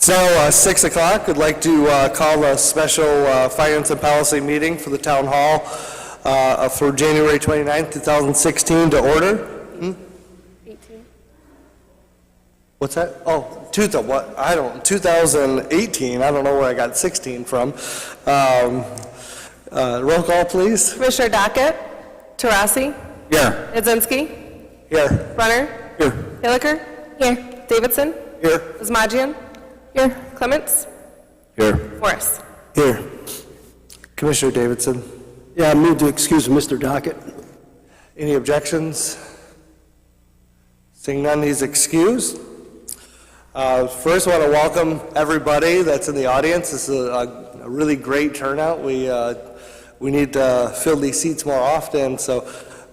So 6 o'clock, I'd like to call a special Finance and Policy meeting for the Town Hall for January 29th, 2016 to order. 18. What's that? Oh, 2018, I don't know where I got 16 from. Roll call, please. Commissioner Dockett, Tarasi, Here. Idzinski, Here. Runner, Here. Hilliker, here, Davidson, Here. Ismajian, here, Clements, Here. Morris. Here. Commissioner Davidson, Yeah, I move to excuse Mr. Dockett. any objections? Seeing none, he's excused. First, I want to welcome everybody that's in the audience. This is a really great turnout. We need to fill these seats more often, so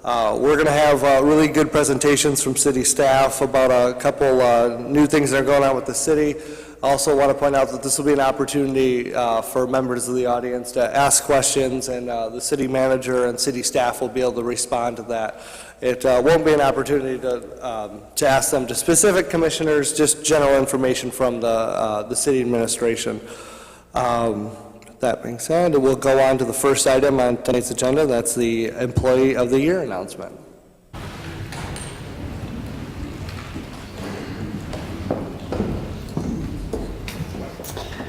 we're going to have really good presentations from city staff about a couple new things that are going on with the city. I also want to point out that this will be an opportunity for members of the audience to ask questions, and the city manager and city staff will be able to respond to that. It won't be an opportunity to ask them to specific commissioners, just general information from the city administration. That being said, we'll go on to the first item on tonight's agenda. That's the Employee of the Year announcement.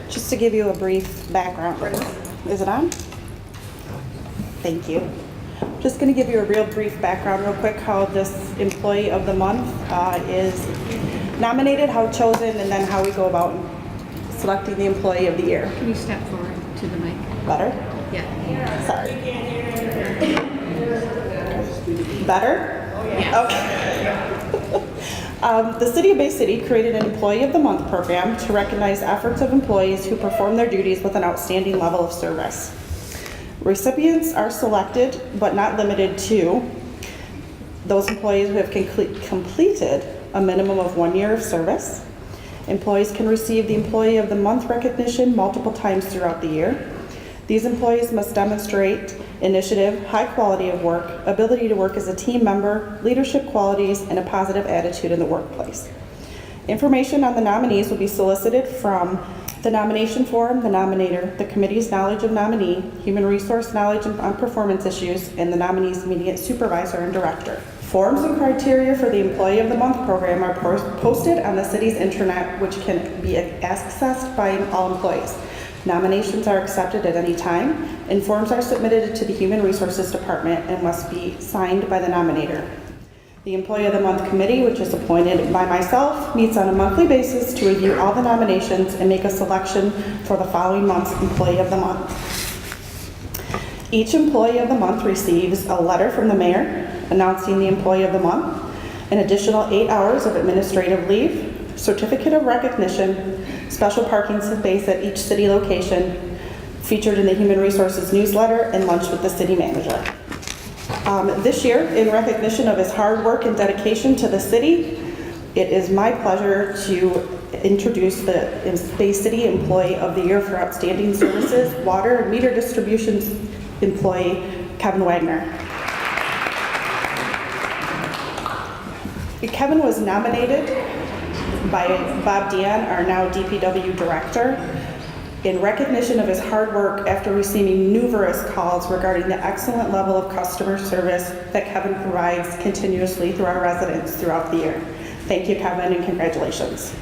Just to give you a brief background, is it on? Thank you. Just going to give you a real brief background real quick how this Employee of the Month is nominated, how chosen, and then how we go about selecting the Employee of the Year. Can you step forward to the mic? Better? Yeah. Sorry. Better? Yeah. Okay. The City of Bay City created an Employee of the Month program to recognize efforts of employees who perform their duties with an outstanding level of service. Recipients are selected, but not limited to, those employees who have completed a minimum of 1 year of service. Employees can receive the Employee of the Month recognition multiple times throughout the year. These employees must demonstrate initiative, high quality of work, ability to work as a team member, leadership qualities, and a positive attitude in the workplace. Information on the nominees will be solicited from the nomination form, the nominator, the committee's knowledge of nominee, human resource knowledge on performance issues, and the nominee's immediate supervisor and director. Forms and criteria for the Employee of the Month program are posted on the city's intranet, which can be accessed by all employees. Nominations are accepted at any time, and forms are submitted to the Human Resources Department and must be signed by the nominator. The Employee of the Month Committee, which is appointed by myself, meets on a monthly basis to review all the nominations and make a selection for the following month's Employee of the Month. Each Employee of the Month receives a letter from the mayor announcing the Employee of the Month, an additional 8 hours of administrative leave, certificate of recognition, special parking space at each city location, featured in the Human Resources newsletter, and lunch with the city manager. This year, in recognition of his hard work and dedication to the city, it is my pleasure to introduce the Bay City Employee of the Year for Outstanding Services, Water and Meter Distributions Employee, Kevin Wagner. Kevin was nominated by Bob Dean, our now DPW Director, in recognition of his hard work after receiving numerous calls regarding the excellent level of customer service that Kevin provides continuously through our residents throughout the year. Thank you, Kevin, and congratulations.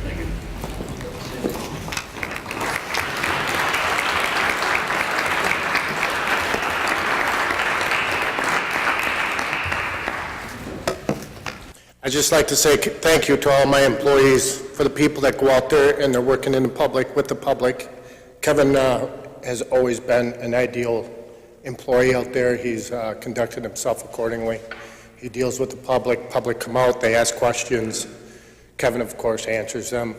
I'd just like to say thank you to all my employees, for the people that go out there and they're working in the public, with the public. Kevin has always been an ideal employee out there. He's conducted himself accordingly. He deals with the public come out, they ask questions. Kevin, of course, answers them.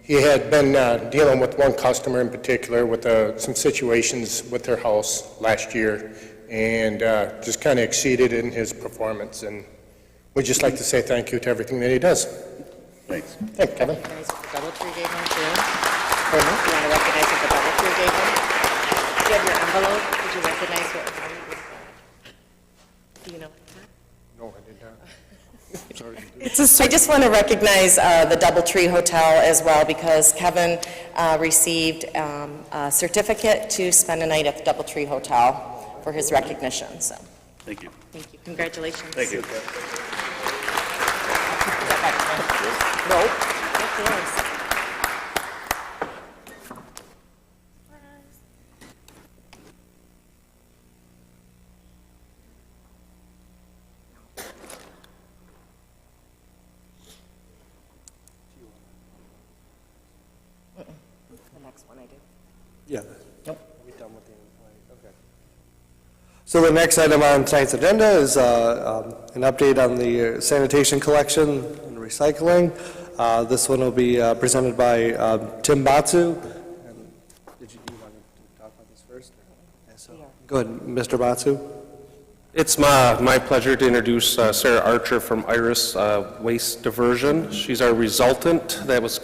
He had been dealing with one customer in particular with some situations with their house last year, and just kind of exceeded in his performance. And we'd just like to say thank you to everything that he does. Thanks. Thank you, Kevin. Recognize what the double tree gave him too. You want to recognize what the double tree gave him? Do you have your envelope? Did you recognize what? Do you know? No, I did not. I just want to recognize the DoubleTree Hotel as well, because Kevin received a certificate to spend a night at the DoubleTree Hotel for his recognition, so. Thank you. Thank you. Congratulations. Thank you. Nope. That's yours. The next one I do. Yeah. Nope. Are we done with the employee? Okay. So the next item on tonight's agenda is an update on the sanitation collection and recycling. This one will be presented by Tim Batsu. And did you want to talk about this first? Okay, so, go ahead, Mr. Batsu. It's my pleasure to introduce Sarah Archer from Iris Waste Diversion. She's our resultant that was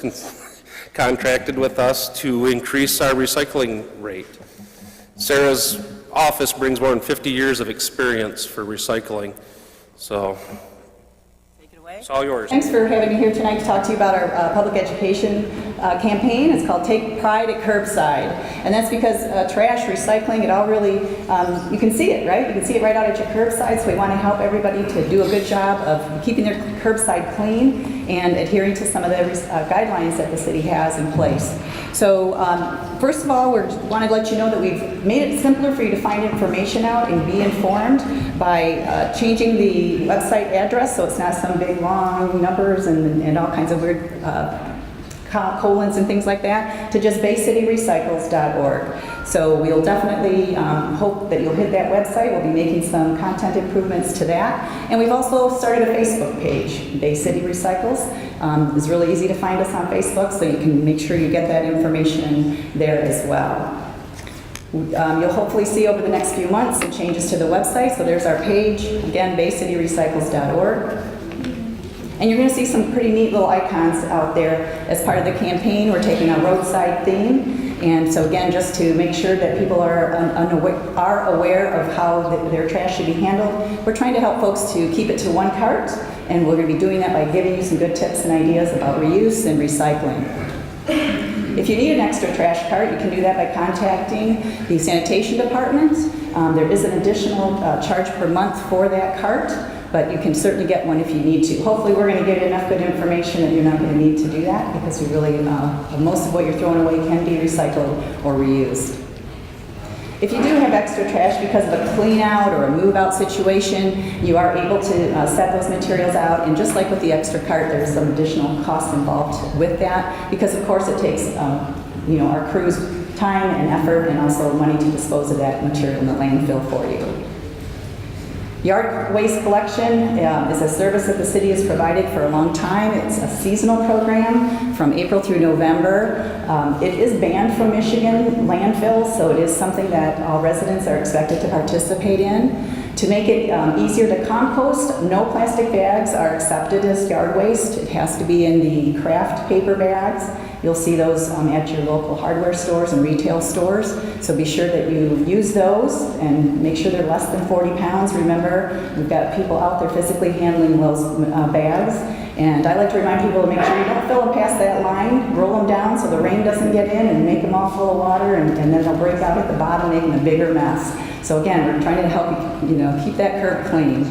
contracted with us to increase our recycling rate. Sarah's office brings more than 50 years of experience for recycling, so Take it away. it's all yours. Thanks for having me here tonight to talk to you about our public education campaign. It's called Take Pride at Curbside. And that's because trash, recycling, it all really, you can see it, right? You can see it right out at your curbside, so we want to help everybody to do a good job of keeping their curbside clean and adhering to some of the guidelines that the city has in place. So first of all, we want to let you know that we've made it simpler for you to find information out and be informed by changing the website address, so it's not some big long numbers and all kinds of weird colons and things like that, to just baycityrecycles.org. So we'll definitely hope that you'll hit that website. We'll be making some content improvements to that. And we've also started a Facebook page, Bay City Recycles. It's really easy to find us on Facebook, so you can make sure you get that information there as well. You'll hopefully see over the next few months some changes to the website. So there's our page, again, baycityrecycles.org. And you're going to see some pretty neat little icons out there as part of the campaign. We're taking a roadside theme. And so again, just to make sure that people are aware of how their trash should be handled, we're trying to help folks to keep it to one cart. And we're going to be doing that by giving you some good tips and ideas about reuse and recycling. If you need an extra trash cart, you can do that by contacting the sanitation department. There is an additional charge per month for that cart, but you can certainly get one if you need to. Hopefully we're going to give you enough good information that you're not going to need to do that, because we really, most of what you're throwing away can be recycled or reused. If you do have extra trash because of a clean out or a move out situation, you are able to set those materials out, and just like with the extra cart, there's some additional costs involved with that, because of course it takes our crew's time and effort and also money to dispose of that material in the landfill for you. Yard waste collection is a service that the city has provided for a long time. It's a seasonal program from April through November. It is banned from Michigan landfills, so it is something that all residents are expected to participate in. To make it easier to compost, no plastic bags are accepted as yard waste. It has to be in the craft paper bags. You'll see those at your local hardware stores and retail stores. So be sure that you use those and make sure they're less than 40 pounds. Remember, we've got people out there physically handling those bags. And I like to remind people to make sure you don't fill them past that line, roll them down so the rain doesn't get in and make them all full of water, and then they'll break out at the bottom, making a bigger mess. So again, we're trying to help you keep that curb clean.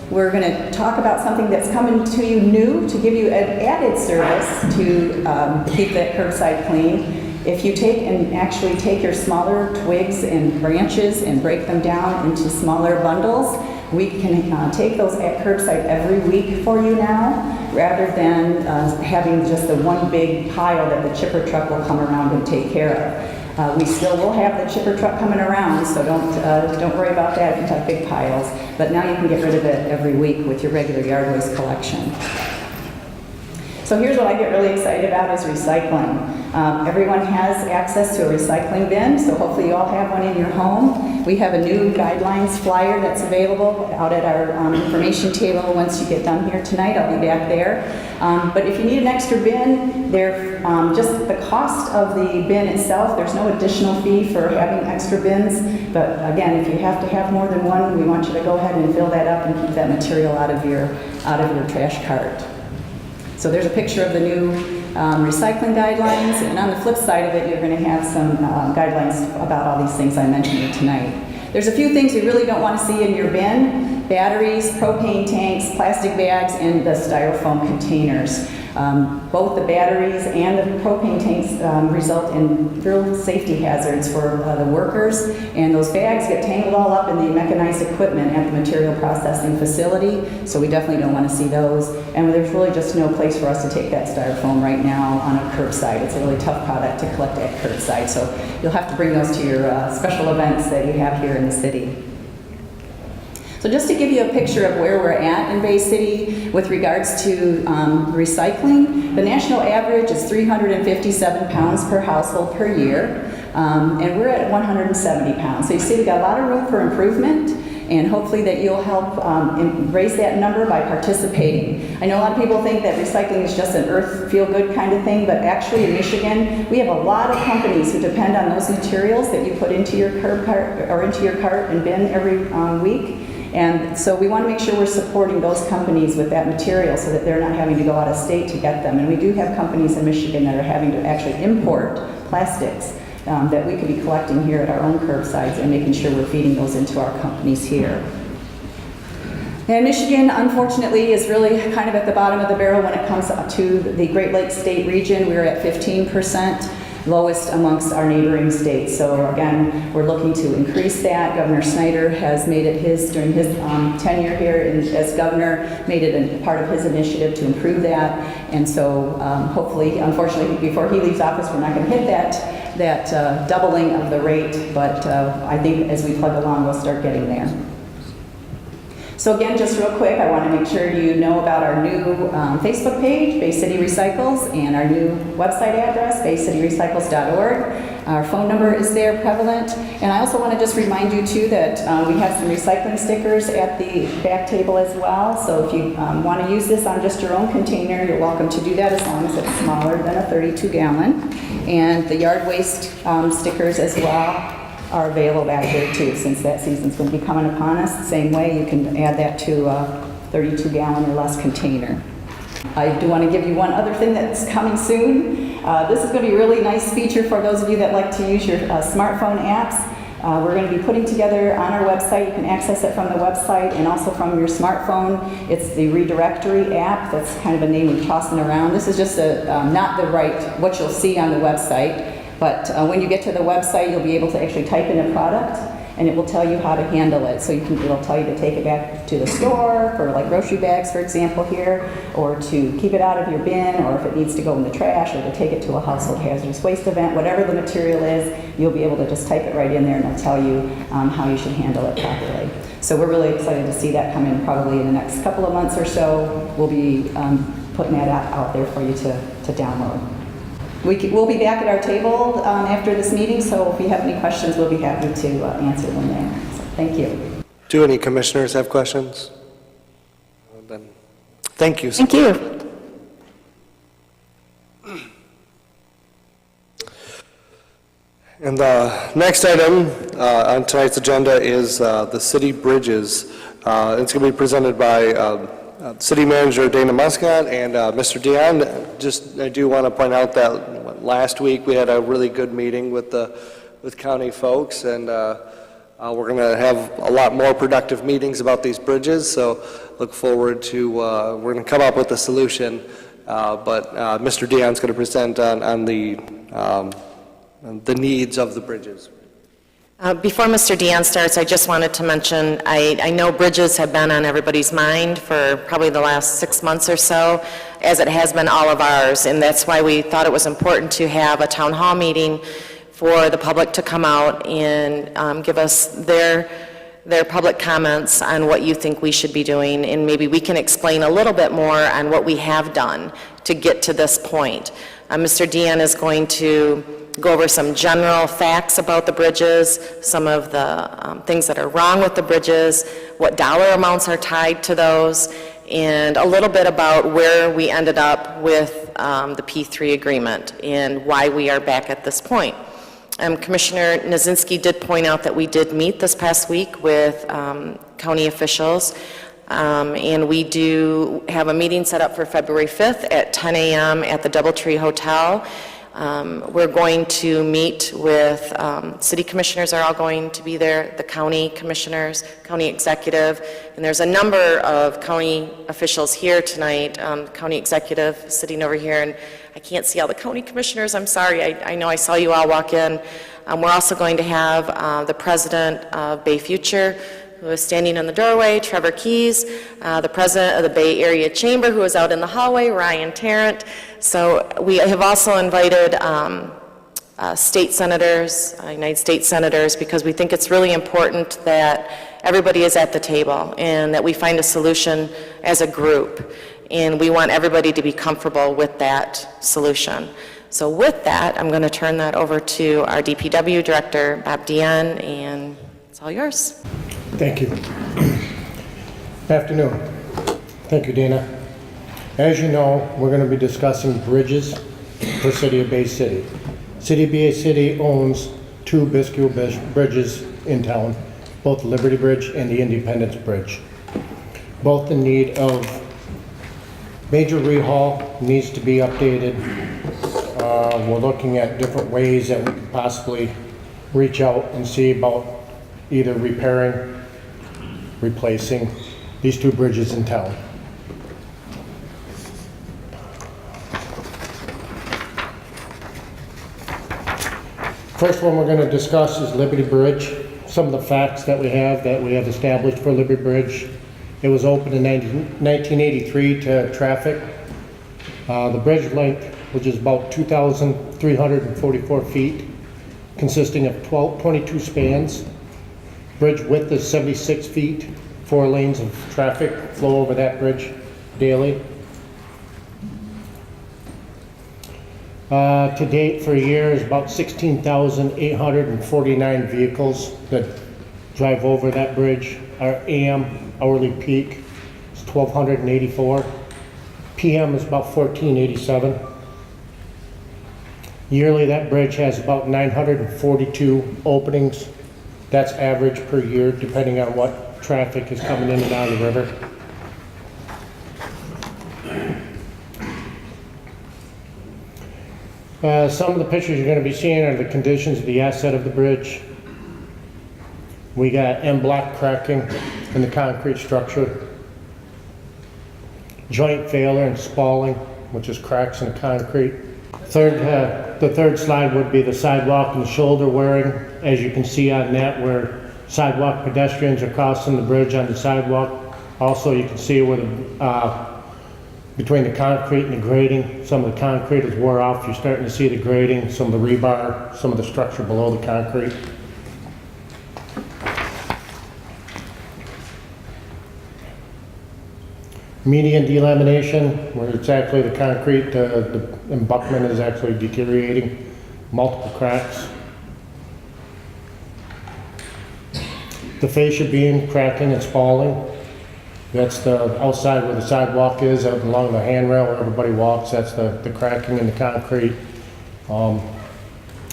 We're going to talk about something that's coming to you new to give you an added service to keep that curbside clean. If you actually take your smaller twigs and branches and break them down into smaller bundles, we can take those at curbside every week for you now, rather than having just the one big pile that the chipper truck will come around and take care of. We still will have the chipper truck coming around, so don't worry about that if you have big piles. But now you can get rid of it every week with your regular yard waste collection. So here's what I get really excited about is recycling. Everyone has access to a recycling bin, so hopefully you all have one in your home. We have a new guidelines flyer that's available out at our information table. Once you get done here tonight, I'll be back there. But if you need an extra bin, just the cost of the bin itself, there's no additional fee for having extra bins. But again, if you have to have more than one, we want you to go ahead and fill that up and keep that material out of your trash cart. So there's a picture of the new recycling guidelines, and on the flip side of it, you're going to have some guidelines about all these things I mentioned here tonight. There's a few things you really don't want to see in your bin: batteries, propane tanks, plastic bags, and the styrofoam containers. Both the batteries and the propane tanks result in real safety hazards for the workers, and those bags get tangled all up in the mechanized equipment at the material processing facility, so we definitely don't want to see those. And there's really just no place for us to take that styrofoam right now on a curbside. It's a really tough product to collect at curbside, so you'll have to bring those to your special events that you have here in the city. So just to give you a picture of where we're at in Bay City with regards to recycling, the national average is 357 pounds per household per year, and we're at 170 pounds. So you see we got a lot of room for improvement, and hopefully that you'll help raise that number by participating. I know a lot of people think that recycling is just an earth feel-good kind of thing, but actually in Michigan, we have a lot of companies who depend on those materials that you put into your curb cart or into your cart and bin every week. And so we want to make sure we're supporting those companies with that material so that they're not having to go out of state to get them. And we do have companies in Michigan that are having to actually import plastics that we could be collecting here at our own curbsides and making sure we're feeding those into our companies here. And Michigan, unfortunately, is really kind of at the bottom of the barrel when it comes to the Great Lakes State region. We're at 15%. Lowest amongst our neighboring states. So again, we're looking to increase that. Governor Snyder has made it during his tenure here as governor, made it a part of his initiative to improve that. And so hopefully, unfortunately, before he leaves office, we're not going to hit that doubling of the rate, but I think as we plug along, we'll start getting there. So again, just real quick, I want to make sure you know about our new Facebook page, Bay City Recycles, and our new website address, baycityrecycles.org. Our phone number is there, prevalent. And I also want to just remind you too that we have some recycling stickers at the back table as well. So if you want to use this on just your own container, you're welcome to do that as long as it's smaller than a 32-gallon. And the yard waste stickers as well are available back there too, since that season's going to be coming upon us. The same way, you can add that to a 32-gallon or less container. I do want to give you one other thing that's coming soon. This is going to be a really nice feature for those of you that like to use your smartphone apps. We're going to be putting together on our website, you can access it from the website and also from your smartphone. It's the Redirectory app. That's kind of a name we're tossing around. This is just not what you'll see on the website. But when you get to the website, you'll be able to actually type in a product, and it will tell you how to handle it. So it'll tell you to take it back to the store for like grocery bags, for example, here, or to keep it out of your bin, or if it needs to go in the trash, or to take it to a household hazardous waste event. Whatever the material is, you'll be able to just type it right in there, and it'll tell you how you should handle it properly. So we're really excited to see that come in probably in the next couple of months or so. We'll be putting that out there for you to download. We'll be back at our table after this meeting, so if you have any questions, we'll be happy to answer them there. So, thank you. Do any commissioners have questions? Well, then, thank you. Thank you. And the next item on tonight's agenda is the city bridges. It's going to be presented by City Manager Dana Muscat and Mr. Dion. I do want to point out that last week we had a really good meeting with county folks, and we're going to have a lot more productive meetings about these bridges. So look forward to we're going to come up with a solution. But Mr. Dion's going to present on the needs of the bridges. Before Mr. Dion starts, I just wanted to mention, I know bridges have been on everybody's mind for probably the last 6 months or so, as it has been all of ours, and that's why we thought it was important to have a town hall meeting for the public to come out and give us their their public comments on what you think we should be doing, and maybe we can explain a little bit more on what we have done to get to this point. Mr. Dean is going to go over some general facts about the bridges, some of the things that are wrong with the bridges, what dollar amounts are tied to those, and a little bit about where we ended up with the P3 agreement and why we are back at this point. Commissioner Nazinski did point out that we did meet this past week with county officials, and we do have a meeting set up for February 5th at 10 a.m. at the Doubletree Hotel. We're going to meet with, city commissioners are all going to be there, the county commissioners, county executive, and there's a number of county officials here tonight, county executive sitting over here, and I can't see all the county commissioners, I'm sorry, I know I saw you all walk in. We're also going to have the president of Bay Future, who is standing in the doorway, Trevor Keys, the president of the Bay Area Chamber, who is out in the hallway, Ryan Tarrant. So we have also invited state senators, United States senators, because we think it's really important that everybody is at the table and that we find a solution as a group. And we want everybody to be comfortable with that solution. So with that, I'm going to turn that over to our DPW director, Bob Dean, and it's all yours. Thank you. Afternoon. Thank you, Dana. As you know, we're going to be discussing bridges for City of Bay City. City of Bay City owns two Biscue bridges in town, both the Liberty Bridge and the Independence Bridge. Both in need of major rehaul, needs to be updated. We're looking at different ways that we could possibly reach out and see about either repairing, replacing these two bridges in town. First one we're going to discuss is Liberty Bridge. Some of the facts that we have established for Liberty Bridge. It was opened in 1983 to traffic. The bridge length, which is about 2,344 feet, consisting of 22 spans. Bridge width is 76 feet, 4 lanes of traffic flow over that bridge daily. To date for a year is about 16,849 vehicles that drive over that bridge. Our AM hourly peak is 1,284. PM is about 1,487. Yearly, that bridge has about 942 openings. That's average per year, depending on what traffic is coming in and out of the river. Some of the pictures you're going to be seeing are the conditions of the asset of the bridge. We got M-block cracking in the concrete structure, joint failure and spalling, which is cracks in the concrete. The third slide would be the sidewalk and the shoulder wearing. As you can see on that, where sidewalk pedestrians are crossing the bridge on the sidewalk. Also, you can see where the between the concrete and the grading, some of the concrete is wore off. You're starting to see the grading, some of the rebar, some of the structure below the concrete. Median delamination, where it's actually the concrete, the embankment is actually deteriorating, multiple cracks. The fascia beam cracking and spalling. That's the outside where the sidewalk is, out along the handrail where everybody walks. That's the cracking in the concrete.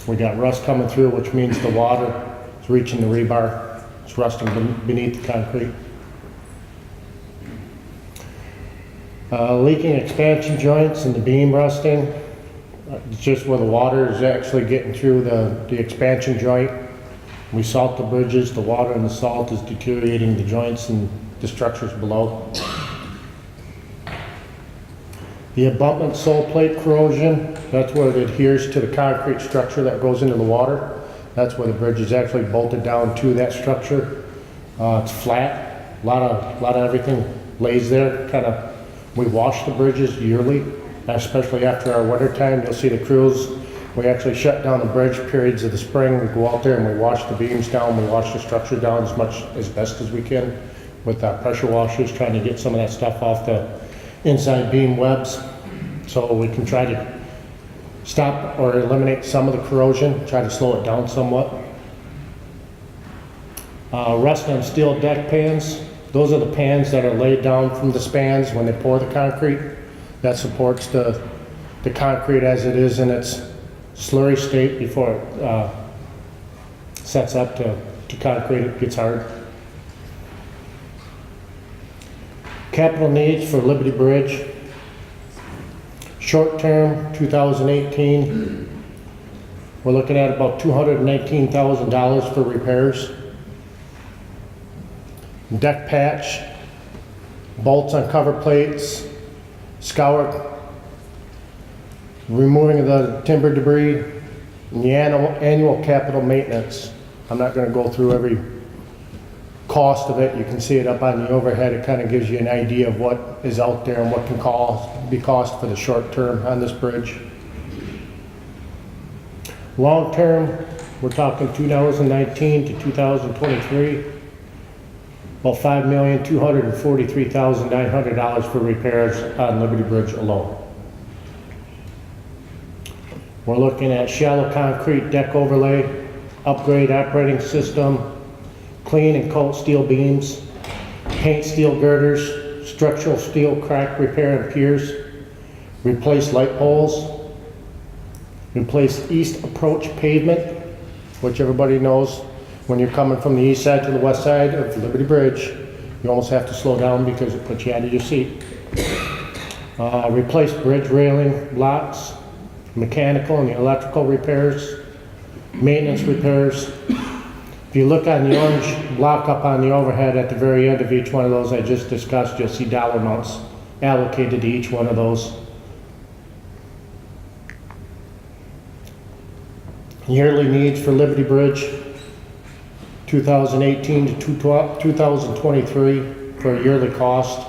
We got rust coming through, which means the water is reaching the rebar. It's rusting beneath the concrete. Leaking expansion joints and the beam rusting. It's just where the water is actually getting through the expansion joint. We salt the bridges, the water and the salt is deteriorating the joints and the structures below. The abutment sole plate corrosion, that's where it adheres to the concrete structure that goes into the water. That's where the bridge is actually bolted down to that structure. It's flat, a lot of everything lays there. We wash the bridges yearly, especially after our winter time. You'll see the crews We actually shut down the bridge periods of the spring. We go out there and we wash the beams down, we wash the structure down as best as we can with pressure washers, trying to get some of that stuff off the inside beam webs so we can try to stop or eliminate some of the corrosion, try to slow it down somewhat. Rust on steel deck pans. Those are the pans that are laid down from the spans when they pour the concrete. That supports the concrete as it is in its slurry state before it sets up to concrete, it gets hard. Capital needs for Liberty Bridge. Short term, 2018, we're looking at about $219,000 for repairs. Deck patch, bolts on cover plates, scour, removing of the timber debris, and the annual capital maintenance. I'm not going to go through every cost of it. You can see it up on the overhead. It kind of gives you an idea of what is out there and what can be cost for the short term on this bridge. Long term, we're talking 2019 to 2023, about $5,243,900 for repairs on Liberty Bridge alone. We're looking at shallow concrete deck overlay, upgrade operating system, clean and coat steel beams, paint steel girders, structural steel crack repair and piers, replace light poles, replace east approach pavement, which everybody knows when you're coming from the east side to the west side of Liberty Bridge, you almost have to slow down because it puts you out of your seat. Replace bridge railing blocks, mechanical and electrical repairs, maintenance repairs. If you look on the orange block up on the overhead at the very end of each one of those I just discussed, you'll see dollar amounts allocated to each one of those. Yearly needs for Liberty Bridge, 2018 to 2023 for a yearly cost,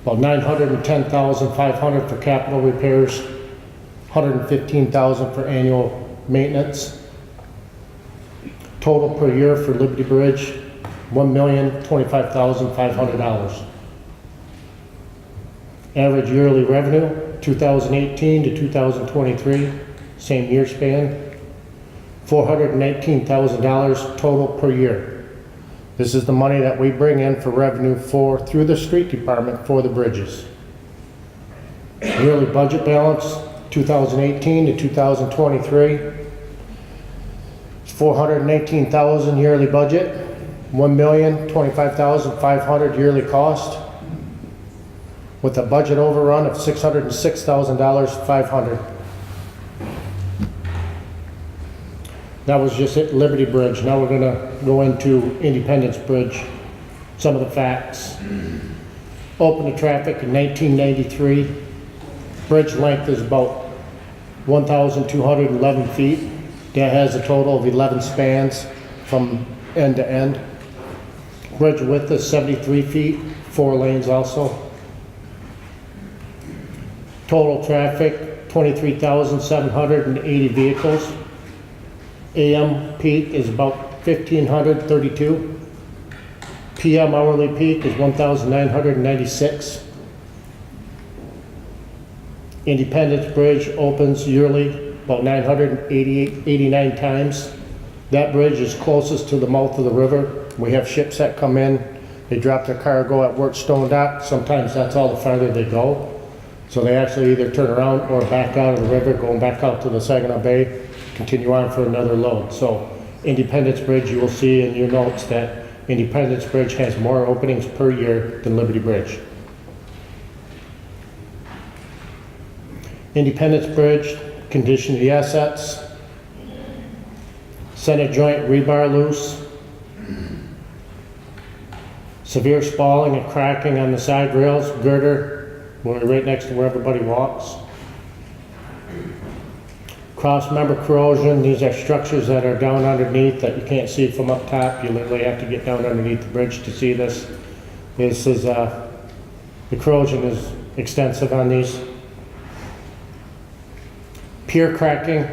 about $910,500 for capital repairs, $115,000 for annual maintenance. Total per year for Liberty Bridge, $1,025,500. Average yearly revenue, 2018 to 2023, same year span, $419,000 total per year. This is the money that we bring in for revenue through the street department for the bridges. Yearly budget balance, 2018 to 2023, it's $418,000 yearly budget, $1,025,500 yearly cost, with a budget overrun of $606,500. That was just at Liberty Bridge. Now we're going to go into Independence Bridge. Some of the facts. Opened to traffic in 1993. Bridge length is about 1,211 feet. That has a total of 11 spans from end to end. Bridge width is 73 feet, 4 lanes also. Total traffic, 23,780 vehicles. AM peak is about 1,532. PM hourly peak is 1,996. Independence Bridge opens yearly about 989 times. That bridge is closest to the mouth of the river. We have ships that come in, they drop their cargo at Workstone Dock. Sometimes that's all the farther they go. So they actually either turn around or back out of the river, going back out to the Saginaw Bay, continue on for another load. So Independence Bridge, you will see in your notes that Independence Bridge has more openings per year than Liberty Bridge. Independence Bridge, condition of the assets, center joint rebar loose, severe spalling and cracking on the side rails, girder, we're right next to where everybody walks. Cross member corrosion, these are structures that are down underneath that you can't see from up top. You literally have to get down underneath the bridge to see this. This is, the corrosion is extensive on these. Pier cracking.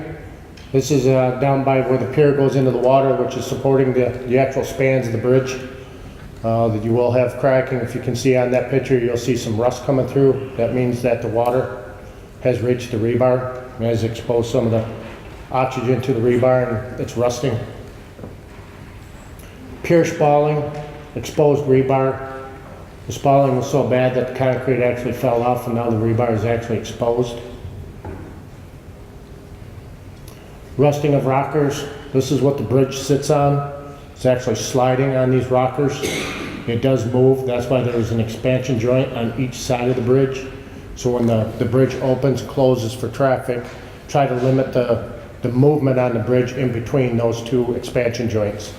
This is down by where the pier goes into the water, which is supporting the actual spans of the bridge. That you will have cracking. If you can see on that picture, you'll see some rust coming through. That means that the water has reached the rebar and has exposed some of the oxygen to the rebar and it's rusting. Pier spalling, exposed rebar. The spalling was so bad that the concrete actually fell off and now the rebar is actually exposed. Rusting of rockers. This is what the bridge sits on. It's actually sliding on these rockers. It does move. That's why there's an expansion joint on each side of the bridge. So when the bridge opens, closes for traffic, try to limit the movement on the bridge in between those two expansion joints.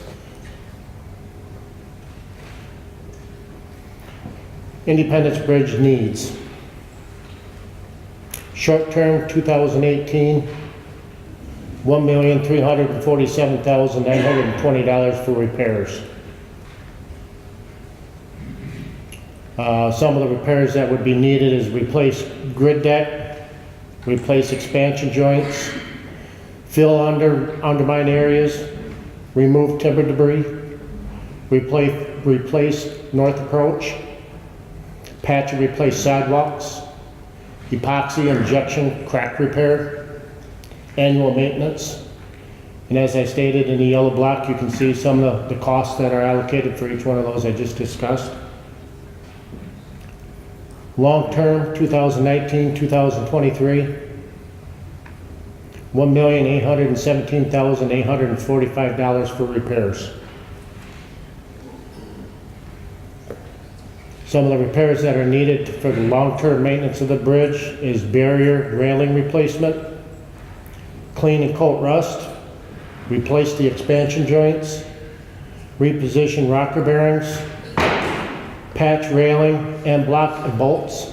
Independence Bridge needs. Short term, 2018, $1,347,920 for repairs. Some of the repairs that would be needed is replace grid deck, replace expansion joints, fill undermine areas, remove timber debris, replace north approach, patch and replace sidewalks, epoxy injection crack repair, annual maintenance. And as I stated in the yellow block, you can see some of the costs that are allocated for each one of those I just discussed. Long-term, 2019, 2023, $1,817,845 for repairs. Some of the repairs that are needed for the long-term maintenance of the bridge is barrier railing replacement, clean and coat rust, replace the expansion joints, reposition rocker bearings, patch railing and block and bolts,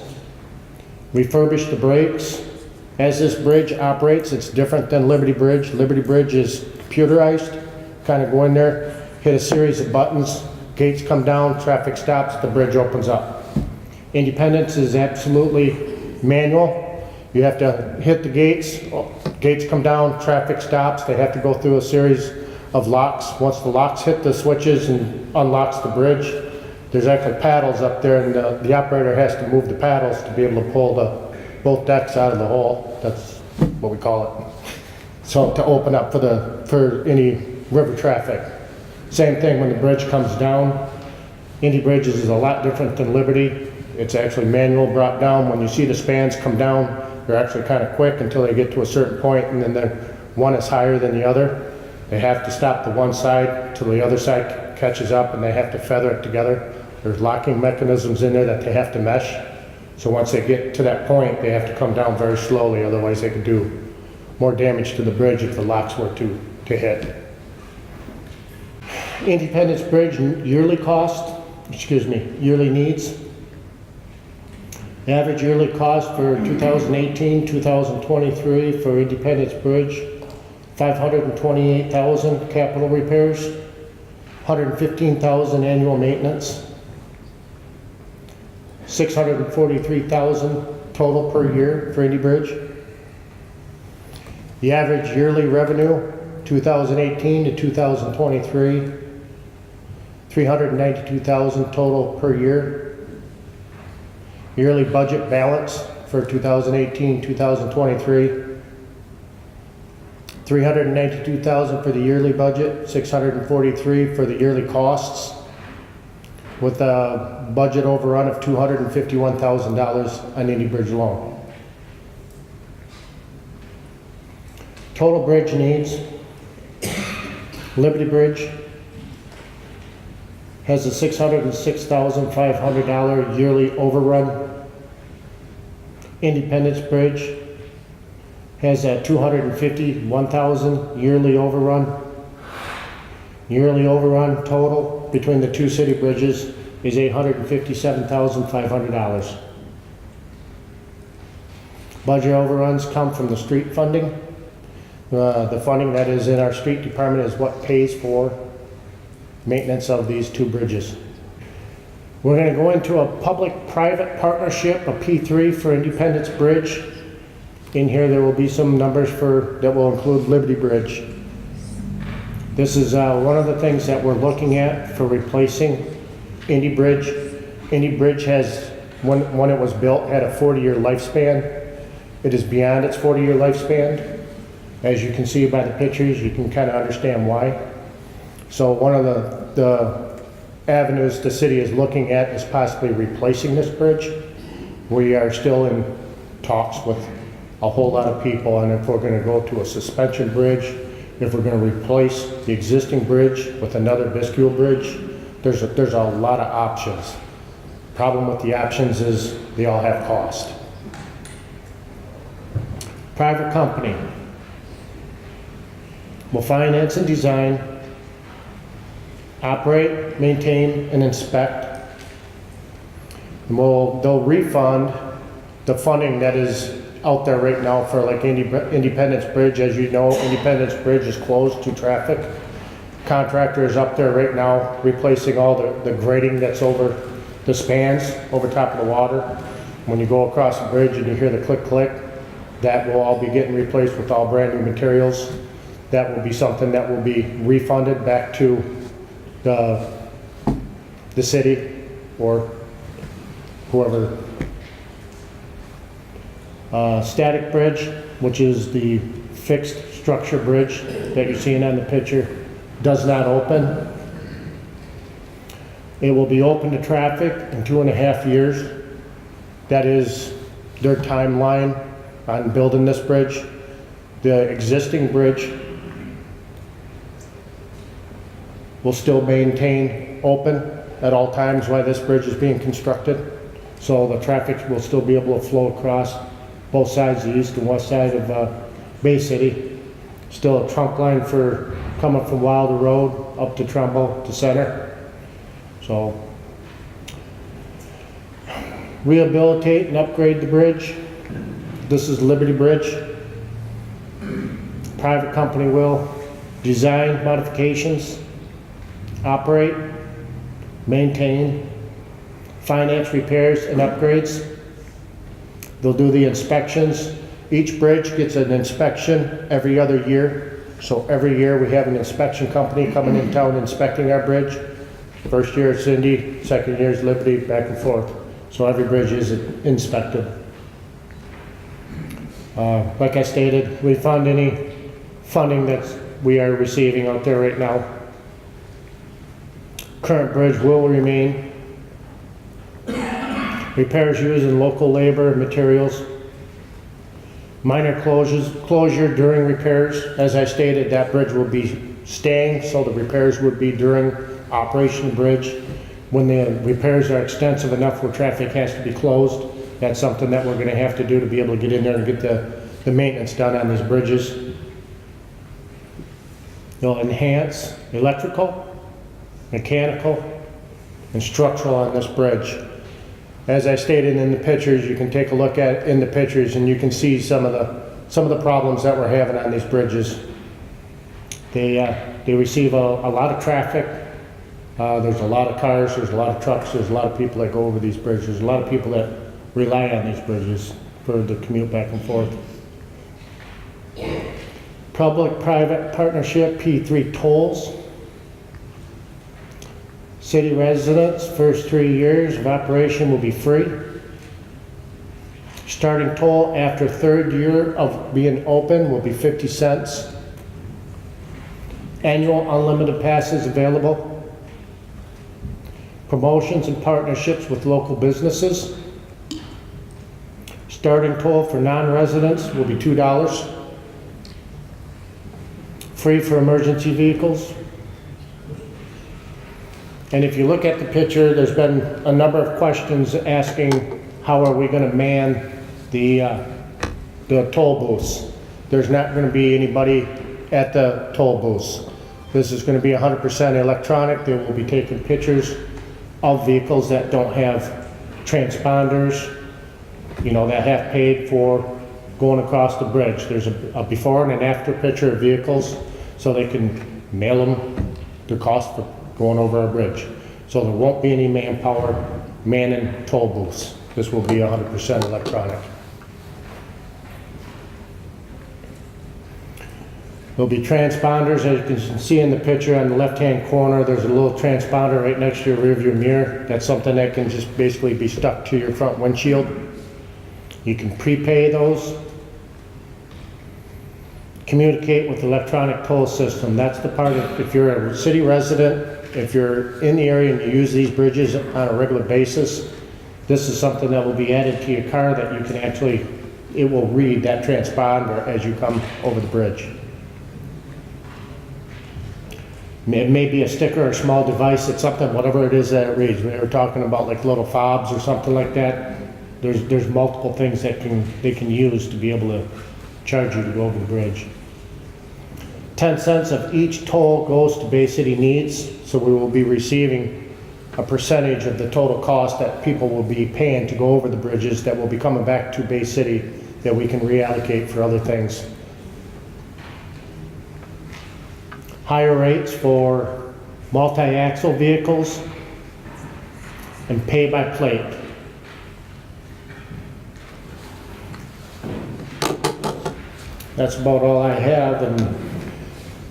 refurbish the brakes. As this bridge operates, it's different than Liberty Bridge. Liberty Bridge is computerized. Kind of go in there, hit a series of buttons, gates come down, traffic stops, the bridge opens up. Independence is absolutely manual. You have to hit the gates, gates come down, traffic stops. They have to go through a series of locks. Once the locks hit the switches and unlocks the bridge, there's actually paddles up there and the operator has to move the paddles to be able to pull both decks out of the hole. That's what we call it. So to open up for any river traffic. Same thing when the bridge comes down. Indy Bridges is a lot different than Liberty. It's actually manual brought down. When you see the spans come down, they're actually kind of quick until they get to a certain point and then one is higher than the other. They have to stop the one side till the other side catches up and they have to feather it together. There's locking mechanisms in there that they have to mesh. So once they get to that point, they have to come down very slowly, otherwise they could do more damage to the bridge if the locks were to hit. Independence Bridge yearly needs. The average yearly cost for 2018, 2023 for Independence Bridge, $528,000 capital repairs, $115,000 annual maintenance, $643,000 total per year for Indy Bridge. The average yearly revenue, 2018 to 2023, $392,000 total per year. Yearly budget balance for 2018, 2023, $392,000 for the yearly budget, $643,000 for the yearly costs, with a budget overrun of $251,000 on Indy Bridge alone. Total bridge needs. Liberty Bridge has a $606,500 yearly overrun. Independence Bridge has a $251,000 yearly overrun. Yearly overrun total between the two city bridges is $857,500. Budget overruns come from the street funding. The funding that is in our street department is what pays for maintenance of these two bridges. We're going to go into a public-private partnership, a P3 for Independence Bridge. In here, there will be some numbers that will include Liberty Bridge. This is one of the things that we're looking at for replacing Indy Bridge. Indy Bridge has, when it was built, had a 40-year lifespan. It is beyond its 40-year lifespan. As you can see by the pictures, you can kind of understand why. So one of the avenues the city is looking at is possibly replacing this bridge. We are still in talks with a whole lot of people on if we're going to go to a suspension bridge, if we're going to replace the existing bridge with another vestibule bridge. There's a lot of options. Problem with the options is they all have cost. Private company will finance and design, operate, maintain, and inspect. And they'll refund the funding that is out there right now for like Independence Bridge. As you know, Independence Bridge is closed to traffic. Contractor is up there right now replacing all the grading that's over the spans over top of the water. When you go across the bridge and you hear the click click, that will all be getting replaced with all brand new materials. That will be something that will be refunded back to the city or whoever. Static bridge, which is the fixed structure bridge that you're seeing on the picture, does not open. It will be open to traffic in 2.5 years. That is their timeline on building this bridge. The existing bridge will still maintain open at all times while this bridge is being constructed. So the traffic will still be able to flow across both sides, the east and west side of Bay City. Still a trunk line for coming from Wilder Road up to Trumbull to Center. So rehabilitate and upgrade the bridge. This is Liberty Bridge. Private company will design modifications, operate, maintain, finance repairs and upgrades. They'll do the inspections. Each bridge gets an inspection every other year. So every year we have an inspection company coming in town inspecting our bridge. First year it's Indy, second year is Liberty, back and forth. So every bridge is inspected. Like I stated, we fund any funding that we are receiving out there right now. Current bridge will remain. Repairs using local labor and materials. Minor closure during repairs. As I stated, that bridge will be staying, so the repairs would be during operation bridge. When the repairs are extensive enough where traffic has to be closed, that's something that we're going to have to do to be able to get in there and get the maintenance done on these bridges. They'll enhance electrical, mechanical, and structural on this bridge. As I stated in the pictures, you can take a look at in the pictures and you can see some of the problems that we're having on these bridges. They receive a lot of traffic. There's a lot of cars, there's a lot of trucks, there's a lot of people that go over these bridges. There's a lot of people that rely on these bridges for the commute back and forth. Public-private partnership, P3 tolls. City residents, first 3 years of operation will be free. Starting toll after third year of being open will be 50 cents. Annual unlimited passes available. Promotions and partnerships with local businesses. Starting toll for non-residents will be $2. Free for emergency vehicles. And if you look at the picture, there's been a number of questions asking how are we going to man the toll booths. There's not going to be anybody at the toll booths. This is going to be 100% electronic. They will be taking pictures of vehicles that don't have transponders, you know, that have paid for going across the bridge. There's a before and an after picture of vehicles so they can mail them the cost for going over our bridge. So there won't be any manpower manning toll booths. This will be 100% electronic. There'll be transponders, as you can see in the picture on the left-hand corner, there's a little transponder right next to your rearview mirror. That's something that can just basically be stuck to your front windshield. You can prepay those. Communicate with the electronic toll system. That's the part of, if you're a city resident, if you're in the area and you use these bridges on a regular basis, this is something that will be added to your car that you can actually, it will read that transponder as you come over the bridge. It may be a sticker or a small device, it's something, whatever it is that it reads. We were talking about like little fobs or something like that. There's multiple things that they can use to be able to charge you to go over the bridge. 10 cents of each toll goes to Bay City Needs, so we will be receiving a percentage of the total cost that people will be paying to go over the bridges that will be coming back to Bay City that we can reallocate for other things. Higher rates for multi-axle vehicles and pay by plate. That's about all I have. And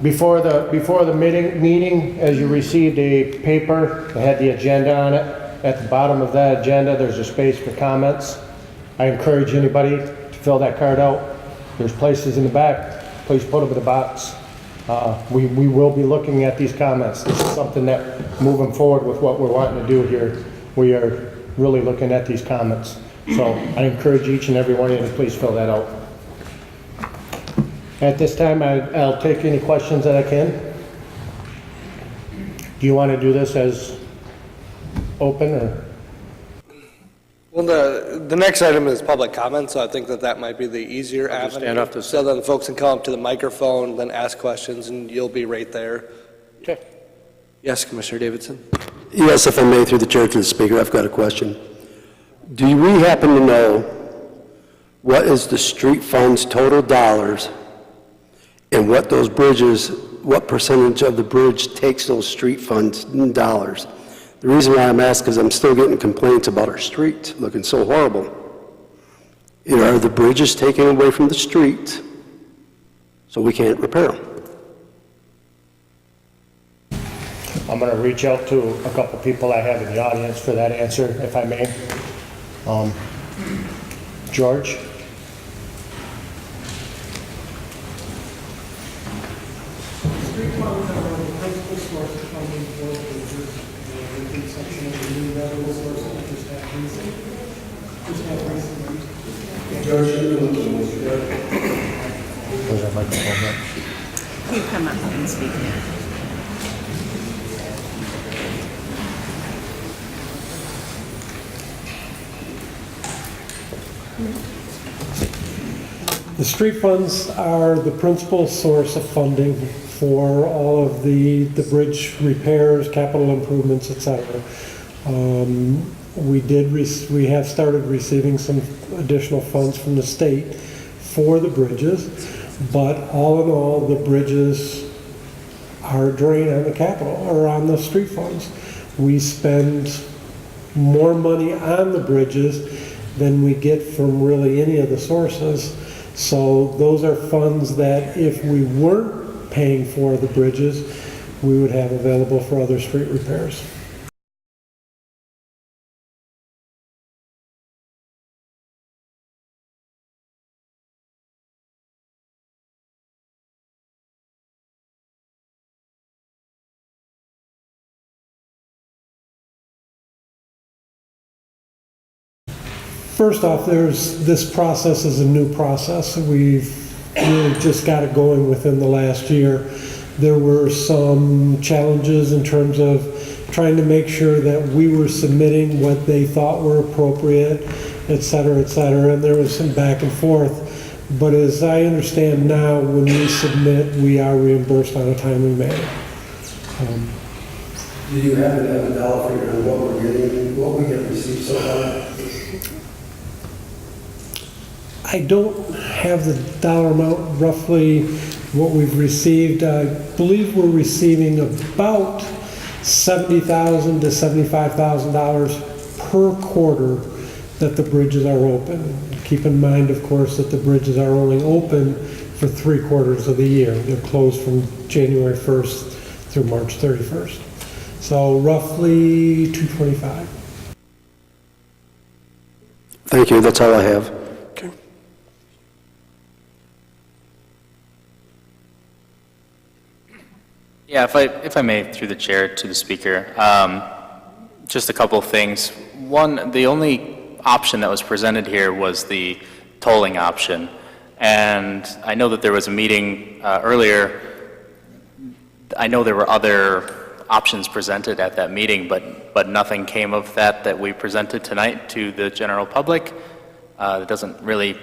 before the meeting, as you received a paper that had the agenda on it, at the bottom of that agenda, there's a space for comments. I encourage anybody to fill that card out. There's places in the back. Please put them in the box. We will be looking at these comments. This is something that, moving forward with what we're wanting to do here, we are really looking at these comments. So I encourage each and every one of you to please fill that out. At this time, I'll take any questions that I can. Do you want to do this as open or? Well, the next item is public comment, so I think that might be the easier avenue. stand up to- So then folks can come up to the microphone, then ask questions, and you'll be right there. Okay. Yes, Commissioner Davidson? Yes, if I may, through the chair to the speaker, I've got a question. Do we happen to know what is the street fund's total dollars and what those bridges, what percentage of the bridge takes those street funds dollars? The reason why I'm asking is I'm still getting complaints about our street looking so horrible. You know, are the bridges taken away from the street so we can't repair them? I'm going to reach out to a couple people I have in the audience for that answer, if I may. George? Street funds are the principal source of funding for bridges, with the exception of the new revenue source that we just had recently. Where's that microphone at? You come up and speak now. The street funds are the principal source of funding for all of the bridge repairs, capital improvements, et cetera. We have started receiving some additional funds from the state for the bridges, but all in all, the bridges are a drain on the capital, or on the street funds. We spend more money on the bridges than we get from really any of the sources. So those are funds that if we weren't paying for the bridges, we would have available for other street repairs. First off, this process is a new process. We've really just got it going within the last year. There were some challenges in terms of trying to make sure that we were submitting what they thought were appropriate, et cetera, and there was some back and forth. But as I understand now, when we submit, we are reimbursed on a timely manner. Do you happen to have a dollar figure on what we're getting, what we have received so far? I don't have the dollar amount roughly what we've received. I believe we're receiving about $70,000 to $75,000 per quarter that the bridges are open. Keep in mind, of course, that the bridges are only open for 3/4 of the year. They're closed from January 1st through March 31st. So roughly 225. Thank you, that's all I have. Yeah, if I may, through the chair to the speaker, just a couple of things. One, the only option that was presented here was the tolling option. And I know that there was a meeting earlier. I know there were other options presented at that meeting, but nothing came of that we presented tonight to the general public. It doesn't really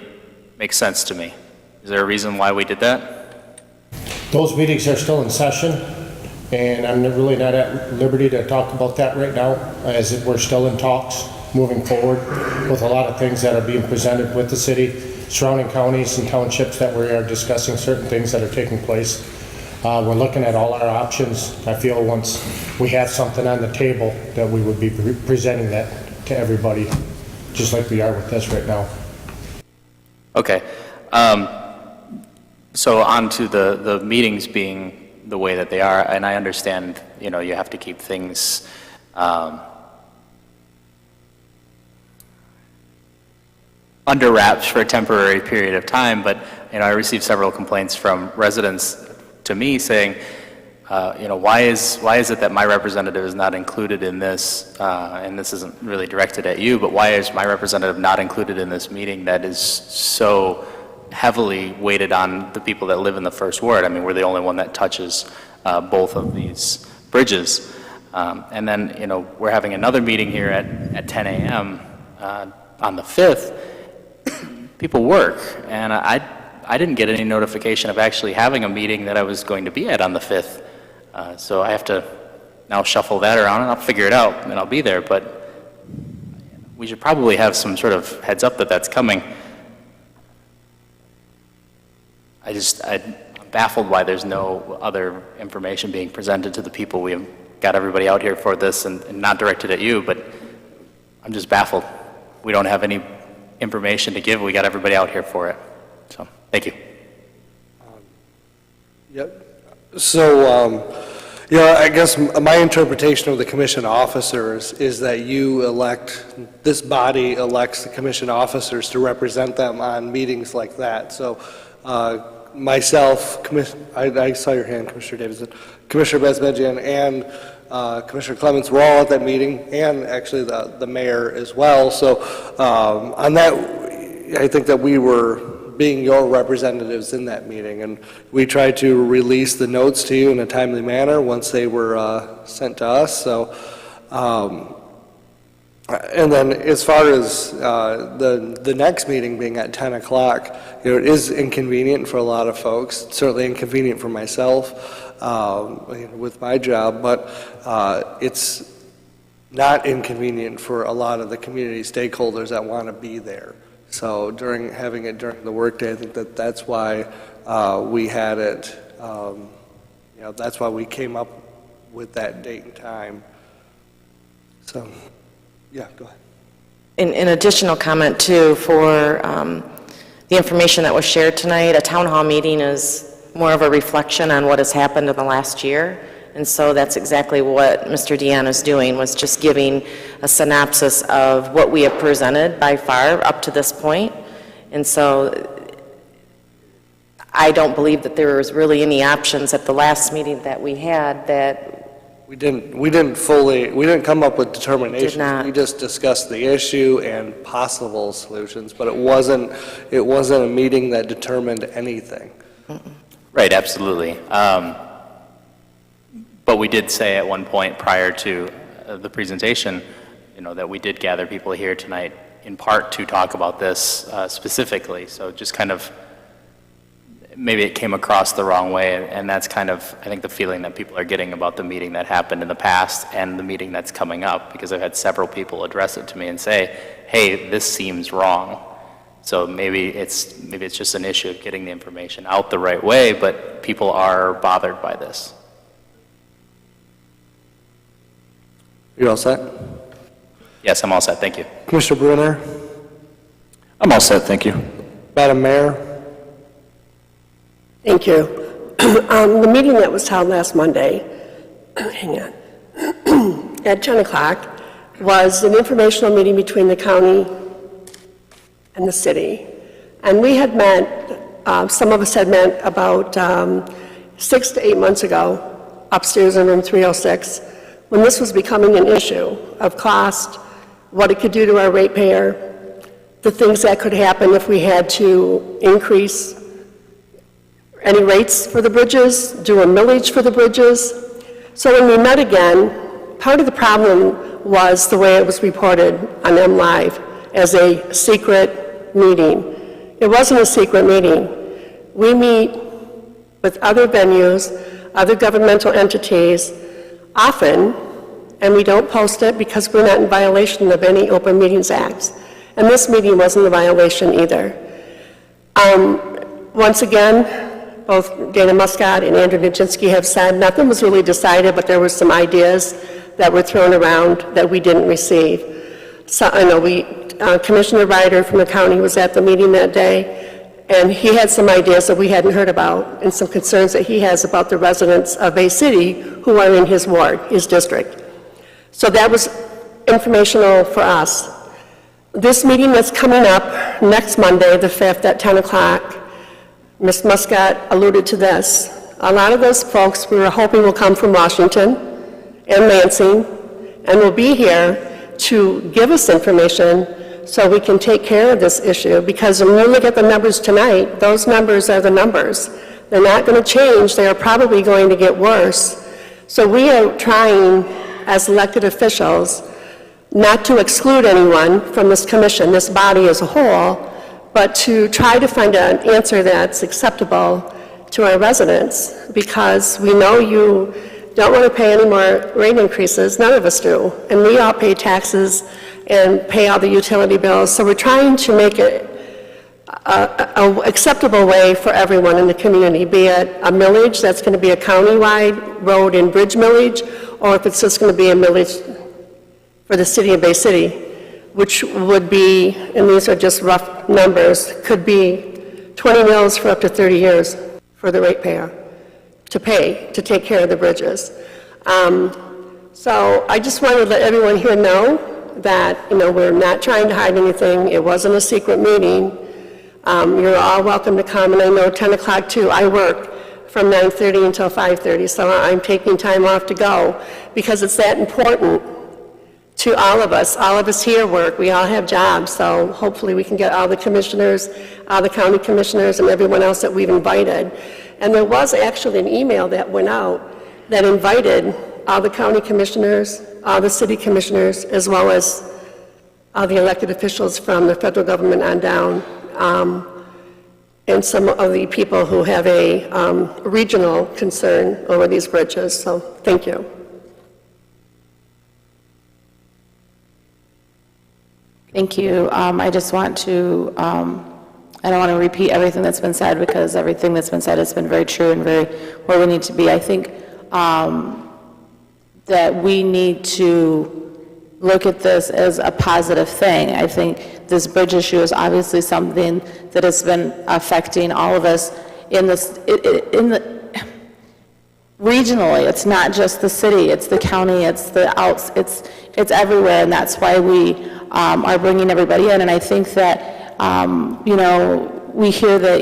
make sense to me. Is there a reason why we did that? Those meetings are still in session, and I'm really not at liberty to talk about that right now, as we're still in talks moving forward with a lot of things that are being presented with the city, surrounding counties and townships that we are discussing certain things that are taking place. We're looking at all our options. I feel once we have something on the table that we would be presenting that to everybody, just like we are with this right now. Okay. So on to the meetings being the way that they are, and I understand, you know, you have to keep things under wraps for a temporary period of time, but, you know, I received several complaints from residents to me saying, you know, why is it that my representative is not included in this, and this isn't really directed at you, but why is my representative not included in this meeting that is so heavily weighted on the people that live in the first ward? I mean, we're the only one that touches both of these bridges. And then, you know, we're having another meeting here at 10 a.m. On the 5th. People work, and I didn't get any notification of actually having a meeting that I was going to be at on the 5th. So I have to now shuffle that around, and I'll figure it out, and I'll be there. But we should probably have some sort of heads up that that's coming. I'm baffled why there's no other information being presented to the people. We have got everybody out here for this, and not directed at you, but I'm just baffled. We don't have any information to give. We got everybody out here for it. So, thank you. Yep. So, yeah, I guess my interpretation of the commission officers is that this body elects the commission officers to represent them on meetings like that. So, myself, I saw your hand, Commissioner Davidson, Commissioner Bezmedjian, and Commissioner Clements were all at that meeting, and actually the mayor as well. So on that, I think that we were being your representatives in that meeting, and we tried to release the notes to you in a timely manner once they were sent to us. So, and then as far as the next meeting being at 10 o'clock, you know, it is inconvenient for a lot of folks. It's certainly inconvenient for myself with my job, but it's not inconvenient for a lot of the community stakeholders that want to be there. So having it during the workday, I think that's why we had it, you know, that's why we came up with that date and time. So, yeah, go ahead. An additional comment too, for the information that was shared tonight, a town hall meeting is more of a reflection on what has happened in the last year. And so that's exactly what Mr. Deanna is doing, was just giving a synopsis of what we have presented by far up to this point. And so I don't believe that there was really any options at the last meeting that we had that we didn't come up with determinations. Did not. We just discussed the issue and possible solutions, but it wasn't a meeting that determined anything. Right, absolutely. But we did say at one point prior to the presentation, you know, that we did gather people here tonight in part to talk about this specifically. So just kind of, maybe it came across the wrong way, and that's kind of, I think, the feeling that people are getting about the meeting that happened in the past and the meeting that's coming up, because I've had several people address it to me and say, hey, this seems wrong. So maybe it's just an issue of getting the information out the right way, but people are bothered by this. You all set? Yes, I'm all set. Thank you. Commissioner Bruner? I'm all set, thank you. Madam Mayor? Thank you. The meeting that was held last Monday, hang on, at 10 o'clock was an informational meeting between the county and the city. And we had met, some of us had met about 6 to 8 months ago upstairs in room 306 when this was becoming an issue of cost, what it could do to our ratepayer, the things that could happen if we had to increase any rates for the bridges, do a millage for the bridges. So when we met again, part of the problem was the way it was reported on MLive as a secret meeting. It wasn't a secret meeting. We meet with other venues, other governmental entities often, and we don't post it because we're not in violation of any Open Meetings Act. And this meeting wasn't a violation either. Once again, both Dana Muscat and Andrew Nijinsky have said nothing was really decided, but there were some ideas that were thrown around that we didn't receive. So I know Commissioner Ryder from the county was at the meeting that day, and he had some ideas that we hadn't heard about and some concerns that he has about the residents of Bay City who are in his ward, his district. So that was informational for us. This meeting that's coming up next Monday, the 5th at 10 o'clock, Ms. Muscat alluded to this. A lot of those folks we were hoping will come from Washington and Lansing and will be here to give us information so we can take care of this issue, because when you look at the numbers tonight, those numbers are the numbers. They're not going to change. They are probably going to get worse. So we are trying, as elected officials, not to exclude anyone from this commission, this body as a whole, but to try to find an answer that's acceptable to our residents, because we know you don't want to pay any more rate increases. None of us do. And we all pay taxes and pay all the utility bills. So we're trying to make it an acceptable way for everyone in the community, be it a millage that's going to be a countywide road and bridge millage, or if it's just going to be a millage for the city of Bay City, which would be, and these are just rough numbers, could be 20 mills for up to 30 years for the ratepayer to pay to take care of the bridges. So I just wanted to let everyone here know that, we're not trying to hide anything. It wasn't a secret meeting. You're all welcome to come, and I know 10 o'clock too. I work from 9:30 until 5:30, so I'm taking time off to go because it's that important to all of us. All of us here work. We all have jobs, so hopefully we can get all the commissioners, all the county commissioners, and everyone else that we've invited. And there was actually an email that went out that invited all the county commissioners, all the city commissioners, as well as all the elected officials from the federal government on down, and some of the people who have a regional concern over these bridges. So thank you. Thank you. I just want to, I don't want to repeat everything that's been said, because everything that's been said has been very true and very where we need to be. I think that we need to look at this as a positive thing. I think this bridge issue is obviously something that has been affecting all of us in this, regionally. It's not just the city, it's the county, it's the outs, it's everywhere, and that's why we are bringing everybody in. And I think that, we hear that,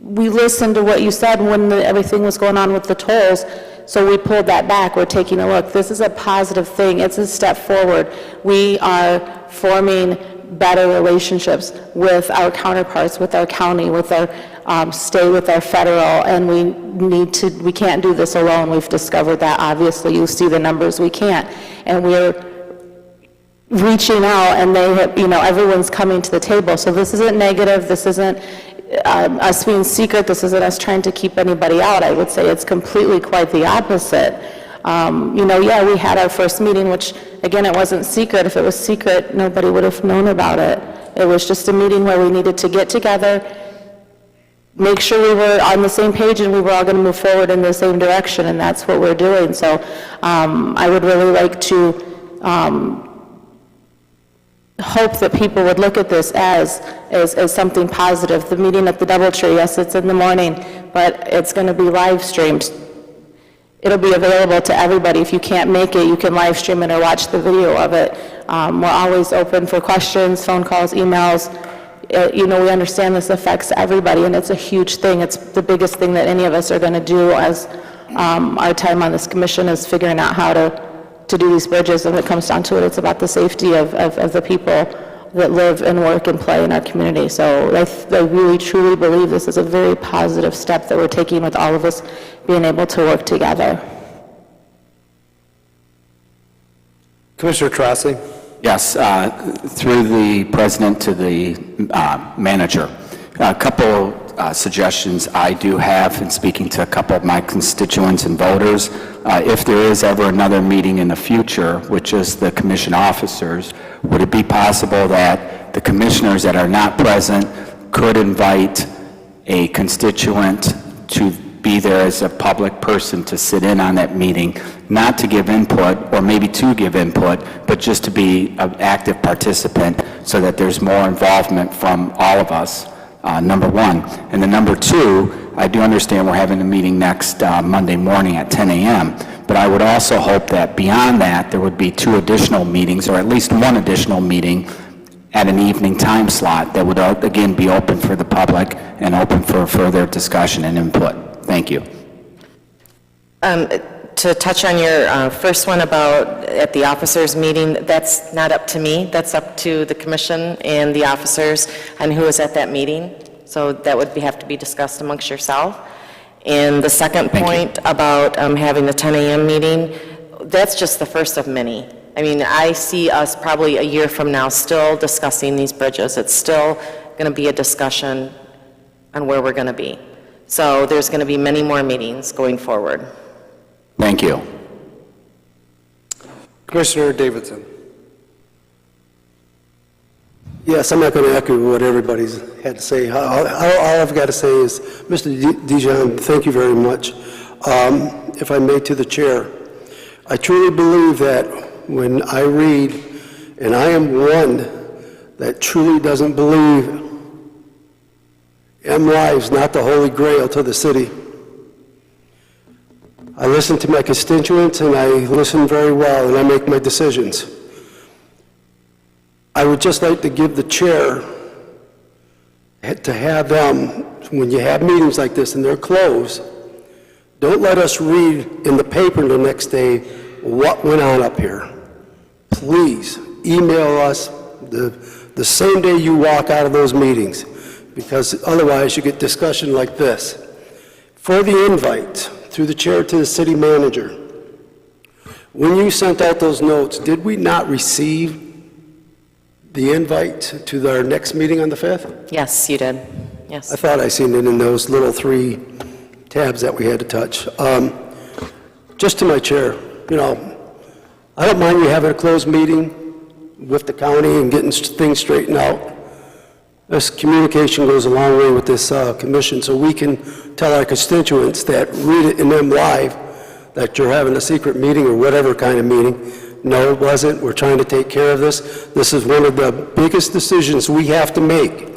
we listened to what you said when everything was going on with the tolls, so we pulled that back. We're taking a look. This is a positive thing. It's a step forward. We are forming better relationships with our counterparts, with our county, with our state, with our federal, and we can't do this alone. We've discovered that. Obviously, you see the numbers. We can't. And we're reaching out, and they have, everyone's coming to the table. So this isn't negative. This isn't us being secret. This isn't us trying to keep anybody out. I would say it's completely quite the opposite. Yeah, we had our first meeting, which, again, it wasn't secret. If it was secret, nobody would have known about it. It was just a meeting where we needed to get together, make sure we were on the same page, and we were all going to move forward in the same direction, and that's what we're doing. So I would really like to hope that people would look at this as something positive. The meeting at the Doubletree, yes, it's in the morning, but it's going to be live streamed. It'll be available to everybody. If you can't make it, you can live stream it or watch the video of it. We're always open for questions, phone calls, emails. You know, we understand this affects everybody, and it's a huge thing. It's the biggest thing that any of us are going to do as our time on this commission is figuring out how to do these bridges. And when it comes down to it, it's about the safety of the people that live and work and play in our community. So I really, truly believe this is a very positive step that we're taking with all of us being able to work together. Commissioner Trossi. Yes, through the president to the manager. A couple suggestions I do have in speaking to a couple of my constituents and voters. If there is ever another meeting in the future, which is the commission officers, would it be possible that the commissioners that are not present could invite a constituent to be there as a public person to sit in on that meeting, not to give input, or maybe to give input, but just to be an active participant so that there's more involvement from all of us, number one. And then number two, I do understand we're having a meeting next Monday morning at 10 a.m., but I would also hope that beyond that, there would be 2 additional meetings, or at least 1 additional meeting at an evening time slot that would, again, be open for the public and open for further discussion and input. Thank you. To touch on your first one about at the officers' meeting, that's not up to me. That's up to the commission and the officers on who is at that meeting. So that would have to be discussed amongst yourself. And the second point about having the 10 a.m. meeting, that's just the first of many. I mean, I see us probably a year from now still discussing these bridges. It's still going to be a discussion on where we're going to be. So there's going to be many more meetings going forward. Thank you. Commissioner Davidson. Yes, I'm not going to echo what everybody's had to say. All I've got to say is, Mr. Dijon, thank you very much. If I may, to the chair, I truly believe that when I read, and I am one that truly doesn't believe MLive is not the holy grail to the city. I listen to my constituents, and I listen very well, and I make my decisions. I would just like to give the chair to have them, when you have meetings like this and they're closed, don't let us read in the paper the next day what went on up here. Please email us the same day you walk out of those meetings, because otherwise you get discussion like this. For the invite, through the chair to the city manager, when you sent out those notes, did we not receive the invite to our next meeting on the 5th? Yes, you did. Yes. I thought I seen it in those little 3 tabs that we had to touch. Just to my chair, you know, I don't mind you having a closed meeting with the county and getting things straightened out. This communication goes a long way with this commission, so we can tell our constituents that read it in MLive that you're having a secret meeting or whatever kind of meeting. No, it wasn't. We're trying to take care of this. This is one of the biggest decisions we have to make.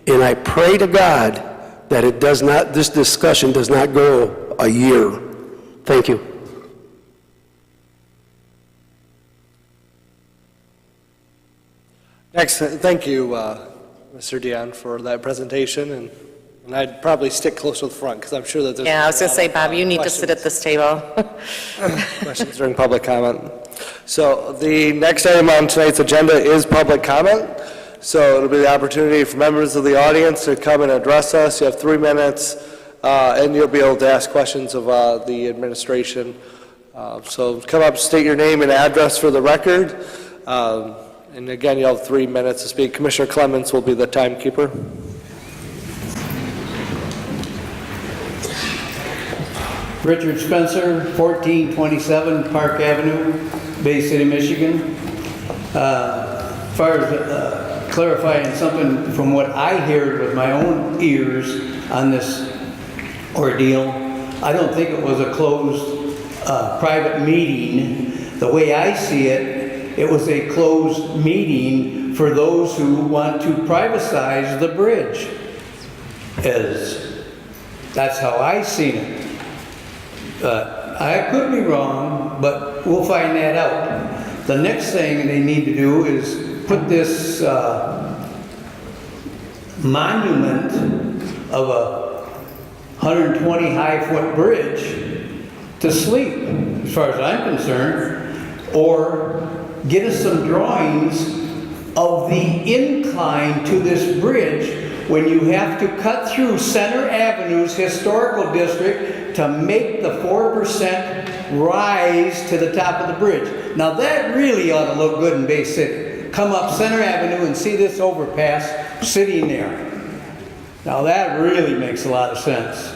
And I pray to God that it does not, this discussion does not go a year. Thank you. Next, thank you, Mr. Dion, for that presentation, and I'd probably stick close to the front, because I'm sure that there's... Yeah, I was going to say, Bob, you need to sit at this table. questions during public comment. So the next item on tonight's agenda is public comment. So it'll be the opportunity for members of the audience to come and address us. You have 3 minutes, and you'll be able to ask questions of the administration. So come up, state your name and address for the record. And again, you'll have 3 minutes to speak. Commissioner Clements will be the timekeeper. Richard Spencer, 1427 Park Avenue, Bay City, Michigan. As far as clarifying something from what I heard with my own ears on this ordeal, I don't think it was a closed private meeting. The way I see it, it was a closed meeting for those who want to privatize the bridge. That's how I seen it. I could be wrong, but we'll find that out. The next thing they need to do is put this monument of a 120 high foot bridge to sleep, as far as I'm concerned, or get us some drawings of the incline to this bridge when you have to cut through Center Avenue's historical district to make the 4% rise to the top of the bridge. Now that really ought to look good in Bay City. Come up Center Avenue and see this overpass sitting there. Now that really makes a lot of sense.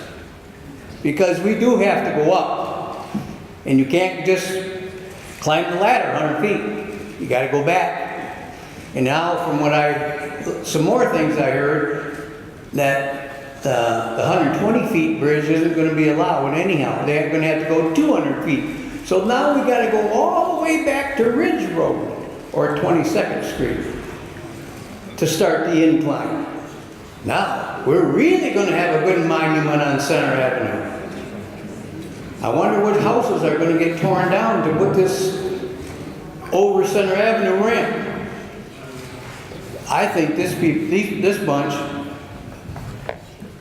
Because we do have to go up. And you can't just climb the ladder 100 feet. You gotta go back. And now from some more things I heard, that the 120 feet bridge isn't gonna be allowed anyhow. They're gonna have to go 200 feet. So now we gotta go all the way back to Ridge Road, or 22nd Street, to start the incline. Now, we're really gonna have a good monument on Center Avenue. I wonder what houses are gonna get torn down to put this over Center Avenue ramp. I think this bunch,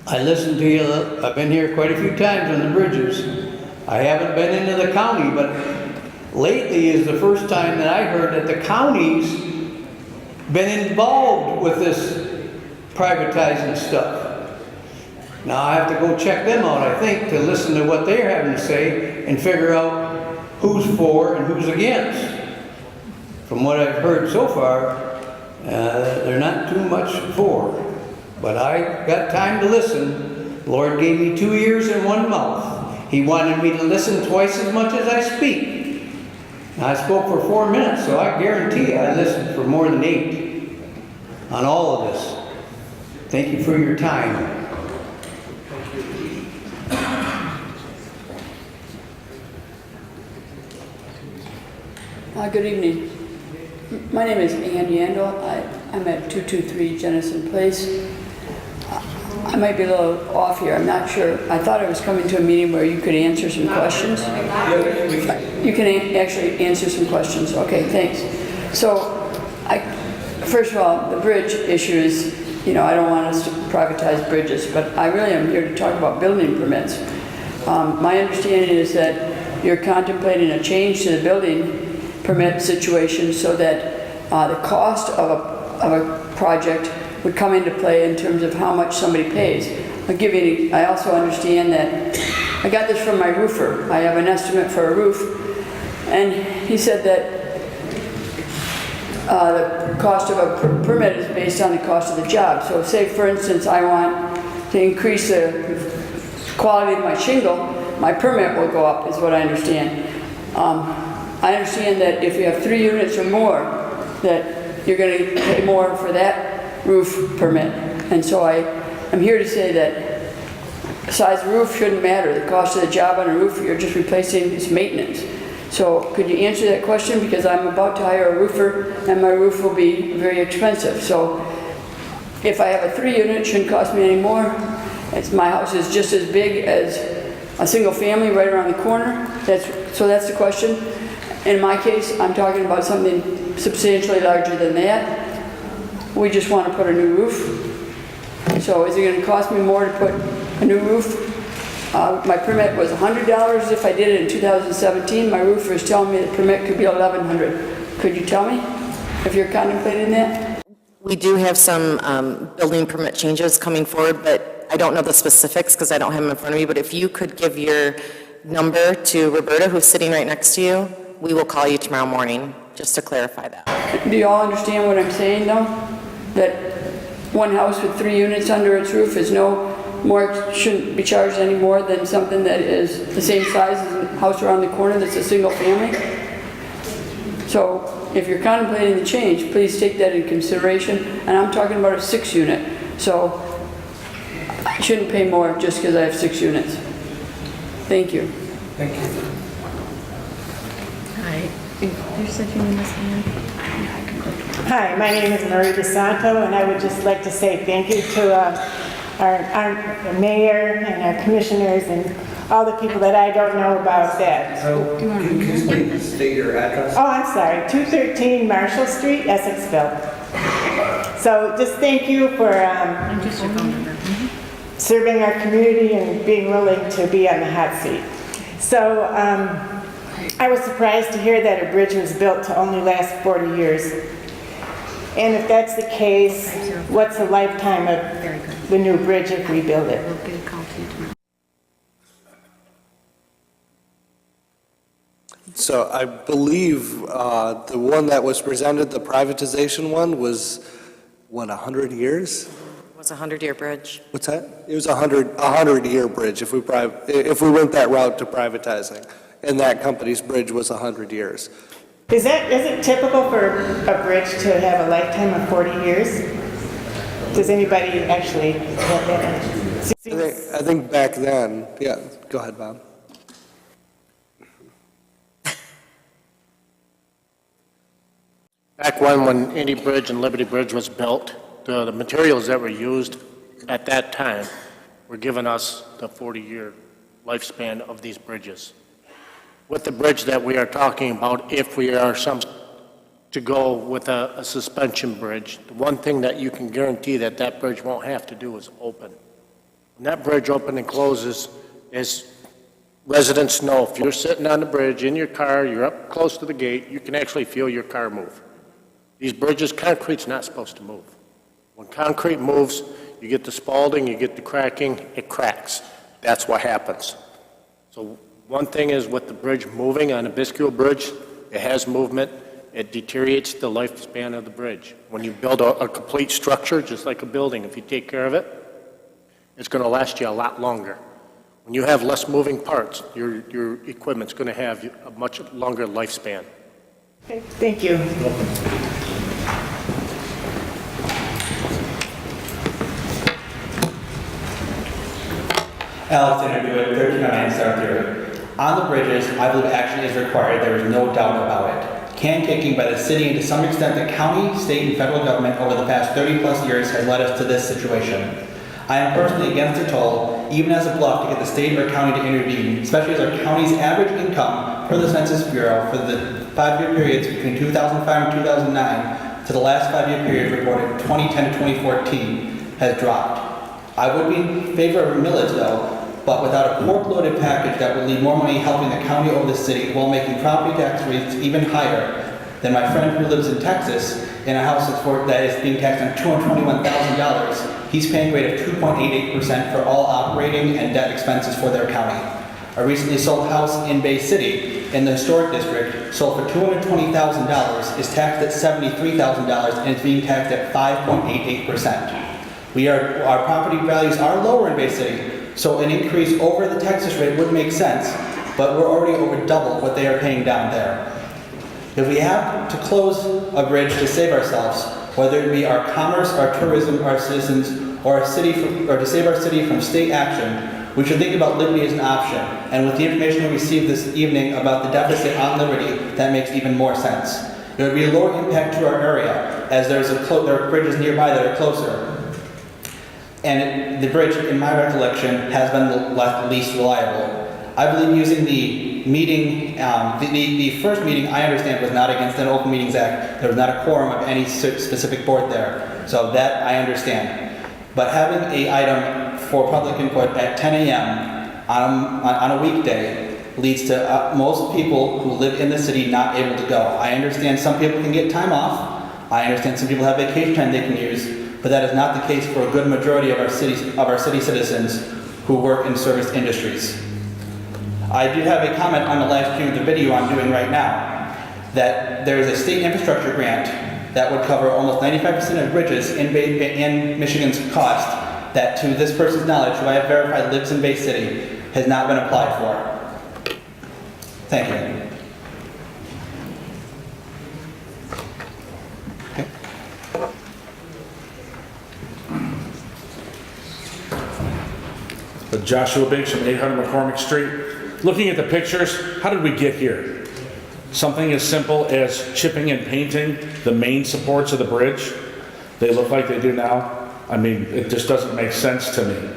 I listened to you, I've been here quite a few times on the bridges. I haven't been into the county, but lately is the first time that I heard that the county's been involved with this privatizing stuff. Now I have to go check them out, I think, to listen to what they're having to say and figure out who's for and who's against. From what I've heard so far, they're not too much for. But I got time to listen. The Lord gave me 2 ears and 1 mouth. He wanted me to listen twice as much as I speak. Now, I spoke for 4 minutes, so I guarantee I listened for more than 8 on all of this. Thank you for your time. Good evening. My name is Ann Yandel. I'm at 223 Jennison Place. I might be a little off here, I'm not sure. I thought I was coming to a meeting where you could answer some questions. You can actually answer some questions. Okay, thanks. So, first of all, the bridge issue is, I don't want us to privatize bridges, but I really am here to talk about building permits. My understanding is that you're contemplating a change to the building permit situation so that the cost of a project would come into play in terms of how much somebody pays. I also understand that, I got this from my roofer. I have an estimate for a roof, and he said that the cost of a permit is based on the cost of the job. So say, for instance, I want to increase the quality of my shingle, my permit will go up, is what I understand. I understand that if you have 3 units or more, that you're going to pay more for that roof permit. And so I'm here to say that the size of the roof shouldn't matter. The cost of the job on a roof, you're just replacing its maintenance. So could you answer that question? Because I'm about to hire a roofer and my roof will be very expensive. So if I have a 3 unit, it shouldn't cost me any more. My house is just as big as a single family right around the corner. So that's the question. In my case, I'm talking about something substantially larger than that. We just want to put a new roof. So is it going to cost me more to put a new roof? My permit was $100 if I did it in 2017. My roofer is telling me the permit could be $1,100. Could you tell me if you're contemplating that? We do have some building permit changes coming forward, but I don't know the specifics because I don't have them in front of me. But if you could give your number to Roberta, who's sitting right next to you, we will call you tomorrow morning, just to clarify that. Do you all understand what I'm saying, though? That one house with 3 units under its roof is shouldn't be charged any more than something that is the same size as the house around the corner that's a single family? So if you're contemplating the change, please take that into consideration. And I'm talking about a 6 unit. So I shouldn't pay more just because I have 6 units. Thank you. Thank you. Hi. You said your name was Ann? Hi, my name is Marie DeSanto, and I would just like to say thank you to our mayor and our commissioners and all the people that I don't know about that. So, can you please state your address? Oh, I'm sorry, 213 Marshall Street, Essexville. So just thank you for serving our community and being willing to be on the hot seat. So I was surprised to hear that a bridge was built to only last 40 years. And if that's the case, what's the lifetime of the new bridge if we build it? So I believe the one that was presented, the privatization one, was, what, 100 years? It was a 100-year bridge. What's that? It was a 100-year bridge if we went that route to privatizing. And that company's bridge was 100 years. Is it typical for a bridge to have a lifetime of 40 years? Does anybody actually have that? I think back then, yeah, go ahead, Bob. Back when Indy Bridge and Liberty Bridge was built, the materials that were used at that time were giving us the 40-year lifespan of these bridges. With the bridge that we are talking about, if we are to go with a suspension bridge, the one thing that you can guarantee that that bridge won't have to do is open. When that bridge opens and closes, as residents know, if you're sitting on the bridge in your car, you're up close to the gate, you can actually feel your car move. These bridges, concrete's not supposed to move. When concrete moves, you get the spalling, you get the cracking, it cracks. That's what happens. So one thing is with the bridge moving on a Biscule Bridge, it has movement, it deteriorates the lifespan of the bridge. When you build a complete structure, just like a building, if you take care of it, it's going to last you a lot longer. When you have less moving parts, your equipment's going to have a much longer lifespan. Okay, thank you. Alexander Dewitt, 1309 South Theory. On the bridges, I believe action is required. There is no doubt about it. Can kicking by the city and to some extent the county, state, and federal government over the past 30 plus years has led us to this situation. I am personally against a toll, even as a bluff, to get the state or county to intervene, especially as our county's average income per the Census Bureau for the 5-year periods between 2005 and 2009 to the last 5-year period reported 2010 to 2014 has dropped. I would be in favor of a millage though, but without a pork-loaded package that would leave more money helping the county over the city while making property tax rates even higher than my friend who lives in Texas in a house that is being taxed on $221,000. He's paying a rate of 2.88% for all operating and debt expenses for their county. A recently sold house in Bay City in the historic district sold for $220,000, is taxed at $73,000, and is being taxed at 5.88%. Our property values are lower in Bay City, so an increase over the Texas rate would make sense, but we're already over double what they are paying down there. If we have to close a bridge to save ourselves, whether it be our commerce, our tourism, our citizens, or to save our city from state action, we should think about Liberty as an option. And with the information we received this evening about the deficit on Liberty, that makes even more sense. It would be a lower impact to our area, as there are bridges nearby that are closer. And the bridge, in my recollection, has been the least reliable. I believe using the meeting, the first meeting, I understand, was not against an Open Meetings Act. There was not a quorum of any specific board there. So that I understand. But having an item for public input at 10 a.m. on a weekday leads to most people who live in the city not able to go. I understand some people can get time off. I understand some people have vacation time they can use, but that is not the case for a good majority of our city citizens who work in service industries. I do have a comment on the live stream of the video I'm doing right now, that there is a state infrastructure grant that would cover almost 95% of bridges in Michigan's cost that, to this person's knowledge, who I have verified lives in Bay City, has not been applied for. Thank you. Joshua Biggs from 800 McCormick Street. Looking at the pictures, how did we get here? something as simple as chipping and painting the main supports of the bridge, they look like they do now. I mean, it just doesn't make sense to me.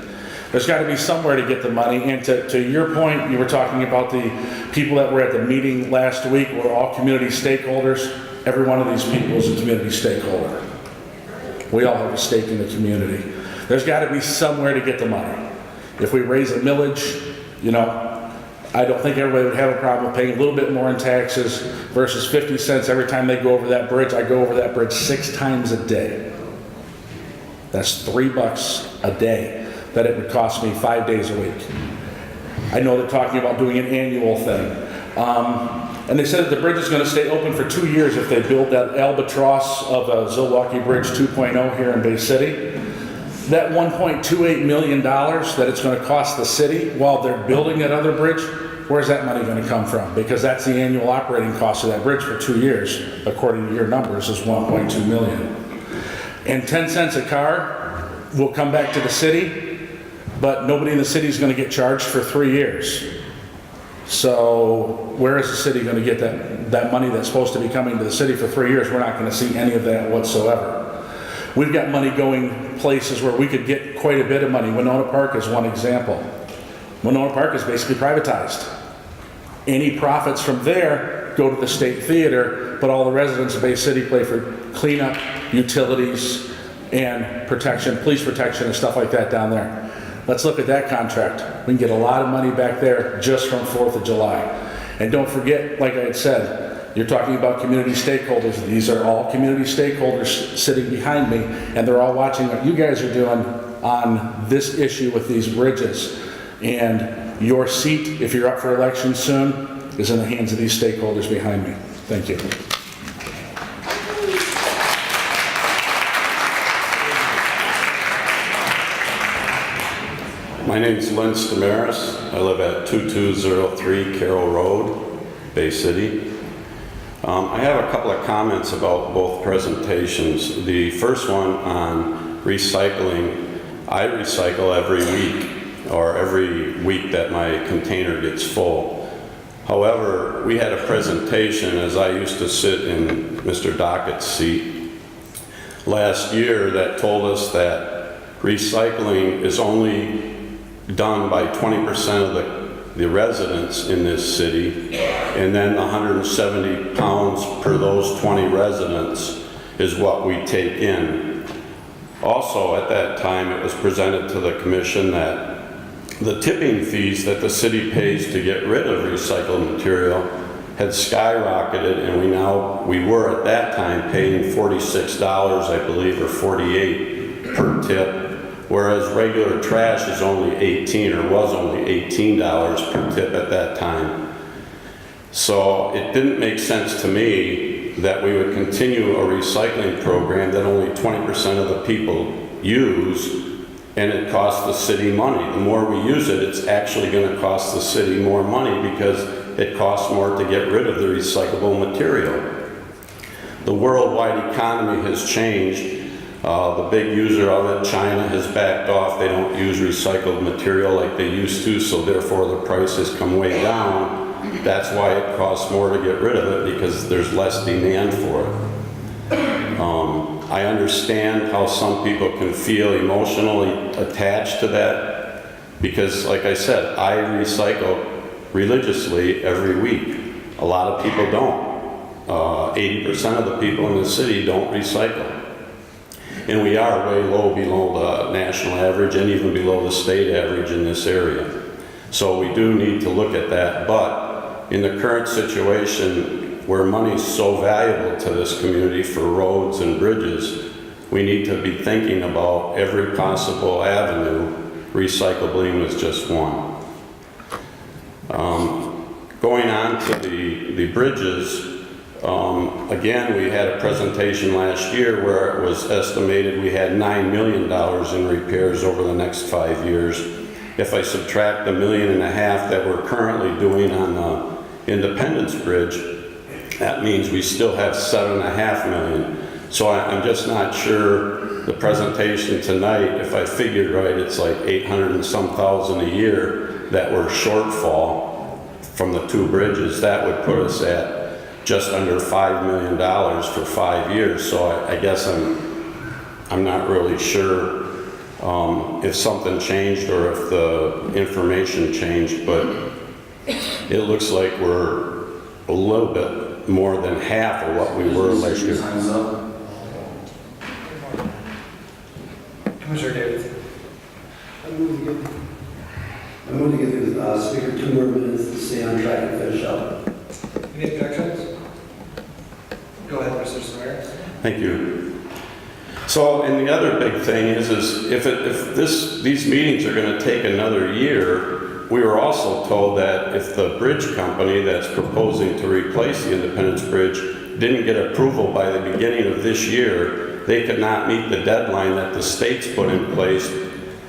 There's got to be somewhere to get the money, and to your point, you were talking about the people that were at the meeting last week were all community stakeholders. Every one of these people is a community stakeholder. We all have a stake in the community. There's got to be somewhere to get the money. If we raise a millage, you know, I don't think everybody would have a problem with paying a little bit more in taxes versus 50 cents every time they go over that bridge. I go over that bridge 6 times a day. That's $3 a day that it would cost me 5 days a week. I know they're talking about doing an annual thing. And they said that the bridge is going to stay open for 2 years if they build that albatross of Zilwaukee Bridge 2.0 here in Bay City. That $1.28 million that it's going to cost the city while they're building that other bridge, where's that money going to come from? Because that's the annual operating cost of that bridge for 2 years, according to your numbers, is $1.2 million. And 10 cents a car will come back to the city, but nobody in the city is going to get charged for 3 years. So where is the city going to get that money that's supposed to be coming to the city for 3 years? We're not going to see any of that whatsoever. We've got money going places where we could get quite a bit of money. Winona Park is one example. Winona Park is basically privatized. Any profits from there go to the State Theater, but all the residents of Bay City pay for cleanup, utilities, and protection, police protection and stuff like that down there. Let's look at that contract. We can get a lot of money back there just from 4th of July. And don't forget, like I had said, you're talking about community stakeholders. These are all community stakeholders sitting behind me, and they're all watching what you guys are doing on this issue with these bridges. And your seat, if you're up for election soon, is in the hands of these stakeholders behind me. Thank you. My name is Lynn Stamaris. I live at 2203 Carroll Road, Bay City. I have a couple of comments about both presentations. The first one on recycling. I recycle every week, or every week that my container gets full. However, we had a presentation, as I used to sit in Mr. Dockett's seat last year, that told us that recycling is only done by 20% of the residents in this city, and then 170 pounds per those 20 residents is what we take in. Also, at that time, it was presented to the commission that the tipping fees that the city pays to get rid of recycled material had skyrocketed, and we were at that time paying $46, I believe, or $48 per tip, whereas regular trash is only $18, or was only $18 per tip at that time. So it didn't make sense to me that we would continue a recycling program that only 20% of the people use, and it costs the city money. The more we use it, it's actually going to cost the city more money because it costs more to get rid of the recyclable material. The worldwide economy has changed. The big user of it, China, has backed off. They don't use recycled material like they used to, so therefore the prices come way down. That's why it costs more to get rid of it, because there's less demand for it. I understand how some people can feel emotionally attached to that, because like I said, I recycle religiously every week. A lot of people don't. 80% of the people in the city don't recycle. And we are way low below the national average and even below the state average in this area. So we do need to look at that. But in the current situation where money is so valuable to this community for roads and bridges, we need to be thinking about every possible avenue. Recycling is just one. Going on to the bridges, again, we had a presentation last year where it was estimated we had $9 million in repairs over the next 5 years. If I subtract the $1.5 million that we're currently doing on the Independence Bridge, that means we still have $7.5 million. So I'm just not sure the presentation tonight, if I figured right, it's like 800 and some thousand a year that were shortfall from the two bridges. That would put us at just under $5 million for 5 years. So I guess I'm not really sure if something changed or if the information changed, but it looks like we're a little bit more than half of what we were last year. Commissioner Davis. I'm going to give the speaker 2 more minutes to stay on track and finish up. Any objections? Go ahead, Mr. Samara. Thank you. So, and the other big thing is if these meetings are going to take another year, we were also told that if the bridge company that's proposing to replace the Independence Bridge didn't get approval by the beginning of this year, they could not meet the deadline that the state's put in place,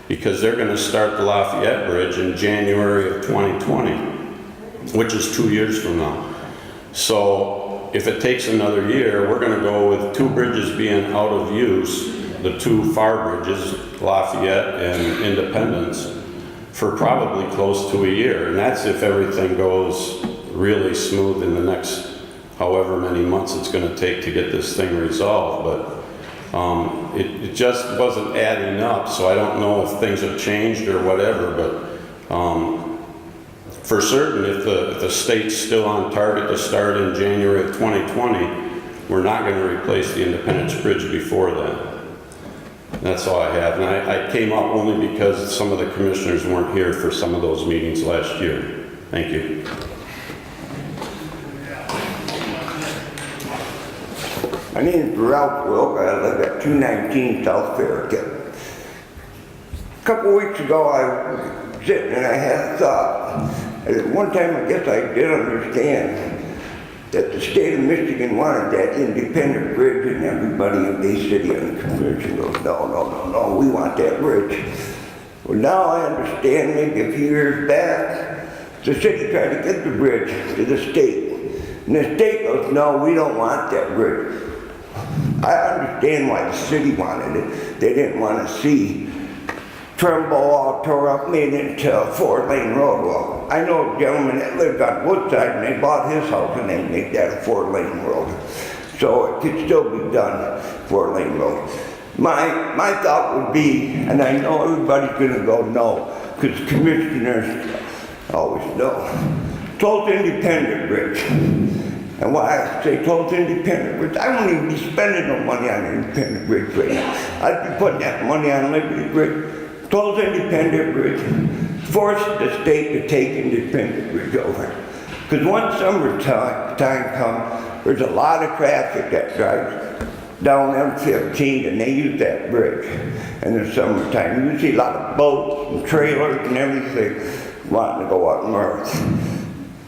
because they're going to start the Lafayette Bridge in January of 2020, which is 2 years from now. So if it takes another year, we're going to go with 2 bridges being out of use, the 2 FAR bridges, Lafayette and Independence, for probably close to a year. And that's if everything goes really smooth in the next however many months it's going to take to get this thing resolved. But it just wasn't adding up, so I don't know if things have changed or whatever, but for certain, if the state's still on target to start in January of 2020, we're not going to replace the Independence Bridge before then. That's all I have, and I came up only because some of the commissioners weren't here for some of those meetings last year. Thank you. My name is Ralph Wilk. I live at 219 South Farragut. A couple weeks ago, I was sitting and I had a thought. At one time, I guess I did understand that the state of Michigan wanted that independent bridge, and everybody in Bay City on the convention goes, no, we want that bridge. Well, now I understand, maybe a few years back, the city tried to get the bridge to the state. And the state goes, no, we don't want that bridge. I understand why the city wanted it. They didn't want to see Trumbull all tore up, made into a 4-lane road. Well, I know a gentleman that lived on Woodside, and they bought his house and they made that a 4-lane road. So it could still be done, 4-lane road. My thought would be, and I know everybody's going to go no, because commissioners always know, Tulsa Independent Bridge. And why I say Tulsa Independent Bridge, I won't even be spending no money on Independent Bridge right now. I'd be putting that money on Liberty Bridge. Tulsa Independent Bridge, force the state to take Independent Bridge over. Because once summertime comes, there's a lot of traffic that drives down M15, and they use that bridge in the summertime. You see a lot of boats and trailers and everything wanting to go up north.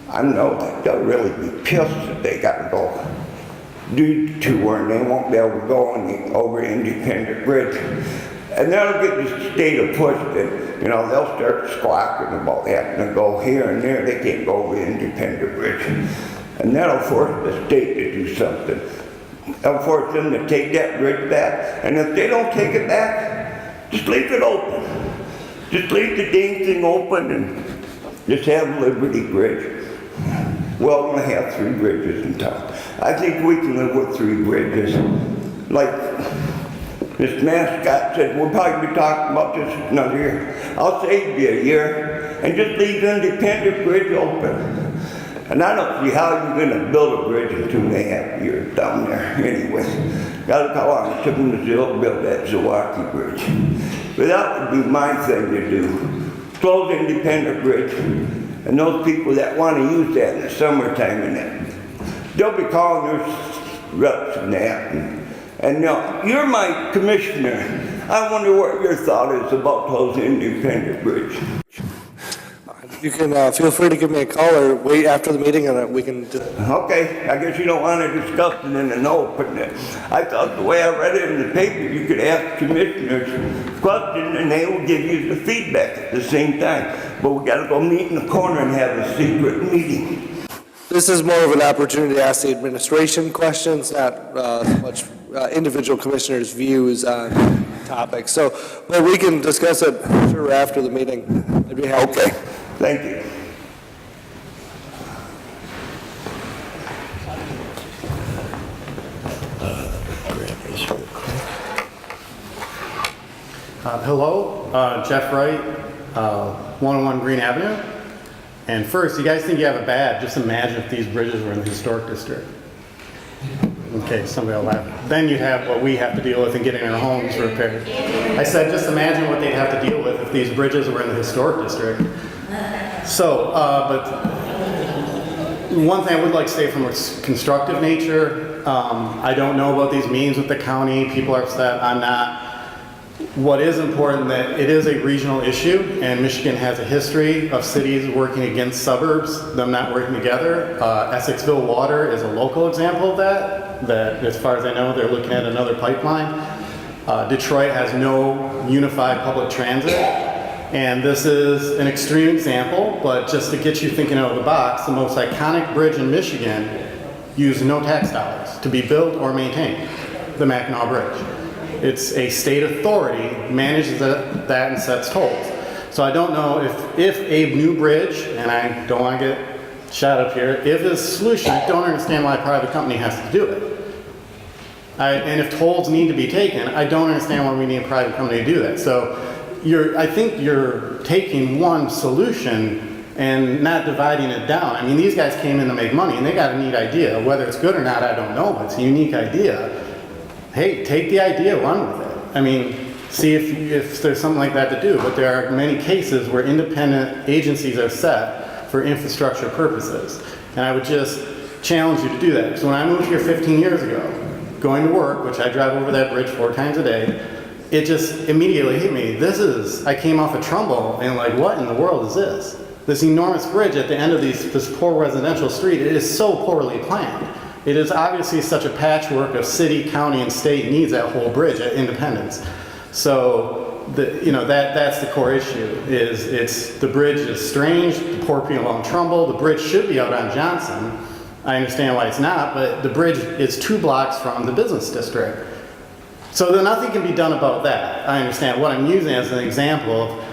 I know that they'll really be pissed if they got to go do tour, and they won't be able to go over Independent Bridge. And that'll get the state to push that, they'll start squawking about having to go here and there. They can't go over Independent Bridge. And that'll force the state to do something. That'll force them to take that bridge back. And if they don't take it back, just leave it open. Just leave the dang thing open and just have Liberty Bridge. Well, we're going to have 3 bridges in town. I think we can live with 3 bridges. Like this mascot said, we'll probably be talking about this another year. I'll say it'd be a year, and just leave the Independent Bridge open. And I don't see how you're going to build a bridge in 2.5 years down there anyway. Gotta look how long it took them to build that Zilwaukee Bridge. But that would be my thing to do. Close Independent Bridge. And those people that want to use that in the summertime and that, they'll be calling their reps and that. And now, you're my commissioner. I wonder what your thought is about closing Independent Bridge. You can feel free to give me a call or wait after the meeting and we can... Okay, I guess you don't want to discuss it in an open. I thought the way I read it in the paper, you could ask commissioners questions and they will give you the feedback at the same time. But we got to go meet in the corner and have a secret meeting. This is more of an opportunity to ask the administration questions, not much individual commissioners' views on topics. So, but we can discuss it sure after the meeting. I'd be happy. Okay, thank you. Hello, Jeff Wright, 101 Green Avenue. And first, you guys think you have it bad, just imagine if these bridges were in the historic district. Okay, somebody will laugh. Then you have what we have to deal with in getting our homes repaired. I said, just imagine what they'd have to deal with if these bridges were in the historic district. So, but one thing I would like to say from a constructive nature, I don't know about these meetings with the county, people are upset, I'm not. What is important that it is a regional issue, and Michigan has a history of cities working against suburbs, them not working together. Essexville Water is a local example of that as far as I know, they're looking at another pipeline. Detroit has no unified public transit, and this is an extreme example, but just to get you thinking out of the box, the most iconic bridge in Michigan used no tax dollars to be built or maintained, the Mackinac Bridge. It's a state authority manages that and sets tolls. So I don't know if a new bridge, and I don't want to get shot up here, if it's a solution, I don't understand why a private company has to do it. And if tolls need to be taken, I don't understand why we need a private company to do that. So I think you're taking one solution and not dividing it down. I mean, these guys came in to make money, and they got a neat idea. Whether it's good or not, I don't know, but it's a unique idea. Hey, take the idea, run with it. I mean, see if there's something like that to do. But there are many cases where independent agencies are set for infrastructure purposes. And I would just challenge you to do that. So when I moved here 15 years ago, going to work, which I drive over that bridge 4 times a day, it just immediately hit me. I came off of Trumbull and like, what in the world is this? This enormous bridge at the end of this poor residential street, it is so poorly planned. It is obviously such a patchwork of city, county, and state needs that whole bridge at Independence. So, that's the core issue. The bridge is strange. The poor people on Trumbull. The bridge should be out on Johnson. I understand why it's not, but the bridge is 2 blocks from the business district. So then nothing can be done about that. I understand. What I'm using as an example of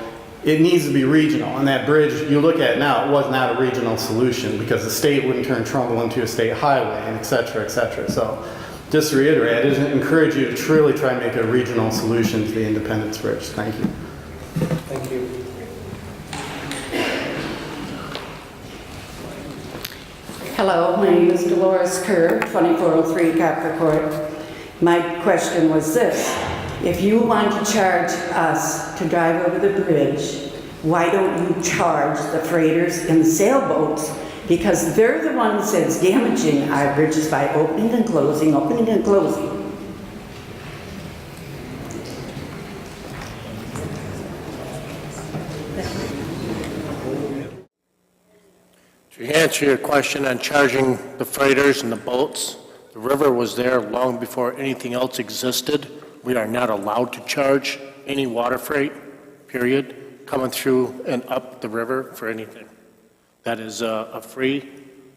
it needs to be regional, and that bridge, you look at it now, it was not a regional solution because the state wouldn't turn Trumbull into a state highway, and et cetera, et cetera. So, just to reiterate, I just encourage you to truly try and make a regional solution to the Independence Bridge. Thank you. Thank you. Hello, my name is Dolores Kerr, 2403 Copper Court. My question was this. If you want to charge us to drive over the bridge, why don't you charge the freighters and the sailboats? Because they're the ones that's damaging our bridges by opening and closing, opening and closing. To answer your question on charging the freighters and the boats, the river was there long before anything else existed. We are not allowed to charge any water freight, period, coming through and up the river for anything. That is a free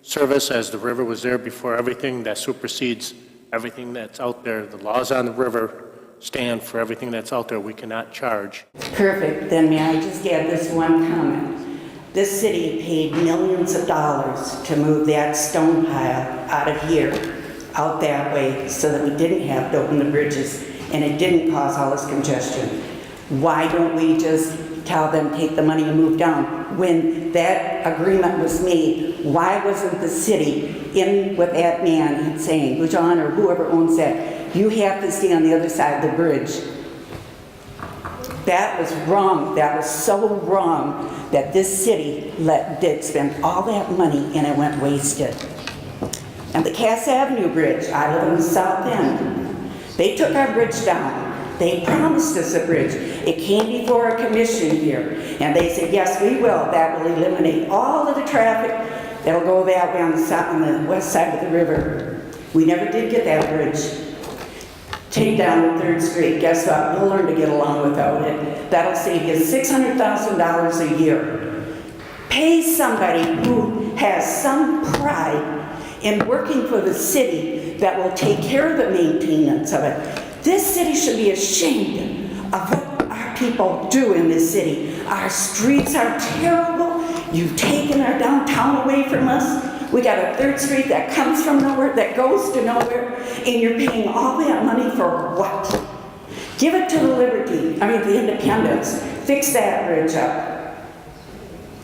service, as the river was there before everything. That supersedes everything that's out there. The laws on the river stand for everything that's out there. We cannot charge. Perfect. Then may I just add this one comment? This city paid millions of dollars to move that stone pile out of here, out that way, so that we didn't have to open the bridges and it didn't cause all this congestion. Why don't we just tell them, take the money and move down? When that agreement was made, why wasn't the city in with that man and saying, John or whoever owns that, you have to stay on the other side of the bridge? That was wrong. That was so wrong that this city did spend all that money and it went wasted. And the Cass Avenue Bridge, I live in the south end. They took our bridge down. They promised us a bridge. It came before a commission here, and they said, yes, we will. That will eliminate all of the traffic that'll go that way on the west side of the river. We never did get that bridge. Take down the 3rd Street. Guess what? We'll learn to get along without it. That'll save you $600,000 a year. Pay somebody who has some pride in working for the city that will take care of the maintenance of it. This city should be ashamed of what our people do in this city. Our streets are terrible. You've taken our downtown away from us. We got a 3rd Street that comes from nowhere, that goes to nowhere, and you're paying all that money for what? Give it to the the Independence. Fix that bridge up.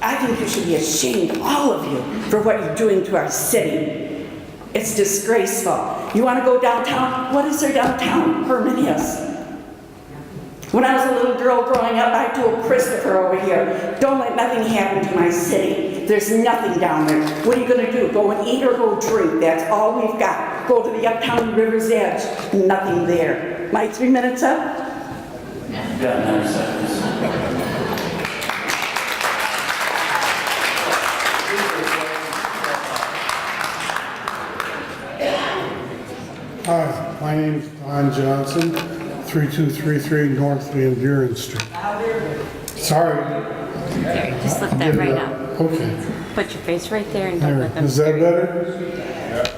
I think you should be ashamed, all of you, for what you're doing to our city. It's disgraceful. You want to go downtown? What is there downtown? Herminius. When I was a little girl growing up, I told Christopher over here, don't let nothing happen to my city. There's nothing down there. What are you going to do? Go and eat or go drink? That's all we've got. Go to the Uptown River's Edge. Nothing there. My 3 minutes up? Yeah, 9 seconds. Hi, my name's Don Johnson, 3233 North Van Buren Street. Sorry. There, just lift that right up. Okay. Put your face right there and There. don't let them Is that stare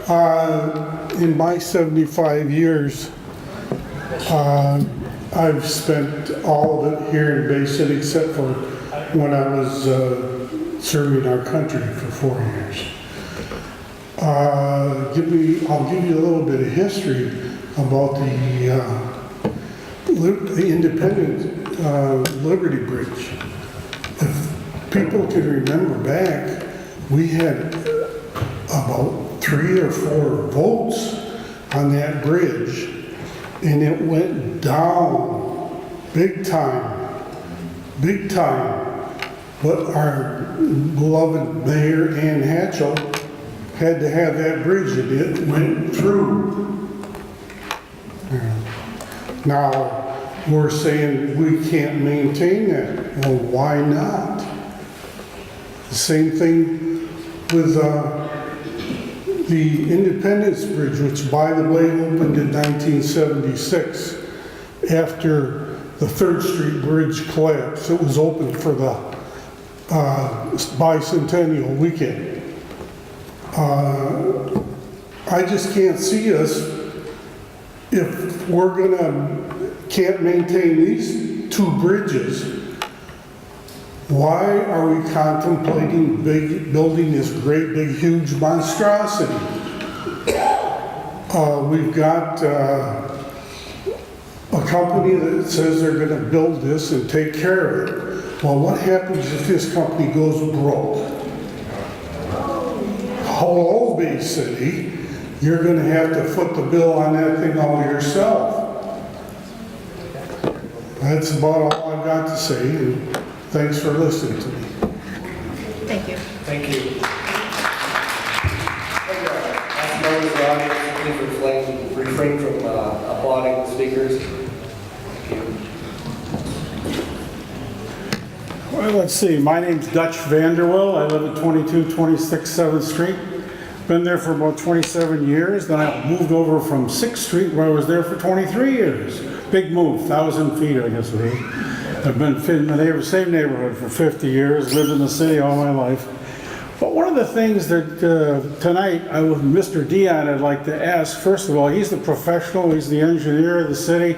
better? In my 75 years, I've spent all of it here in Bay City except for when I was serving our country for 4 years. I'll give you a little bit of history about the Independent Liberty Bridge. If people can remember back, we had about 3 or 4 votes on that bridge, and it went down big time, big time. But our beloved Mayor Ann Hatchell had to have that bridge, and it went through. Now, we're saying we can't maintain that. Well, why not? The same thing with the Independence Bridge, which, by the way, opened in 1976 after the 3rd Street Bridge collapsed. It was open for the bicentennial weekend. I just can't see us, if we're can't maintain these 2 bridges, why are we contemplating building this great big huge monstrosity? We've got a company that says they're going to build this and take care of it. Well, what happens if this company goes broke? Hello, Bay City, you're going to have to foot the bill on that thing all yourself. That's about all I've got to say, and thanks for listening to me. Thank you. Thank you. Last members of the audience, please refrain from applauding the speakers. Thank you. Well, let's see, my name's Dutch Vanderwill. I live at 2226 7th Street. Been there for about 27 years. Then I moved over from 6th Street, where I was there for 23 years. Big move, 1,000 feet, I guess it is. I've been in the same neighborhood for 50 years, lived in the city all my life. But one of the things that tonight, with Mr. Dion, I'd like to ask, first of all, he's the professional, he's the engineer of the city.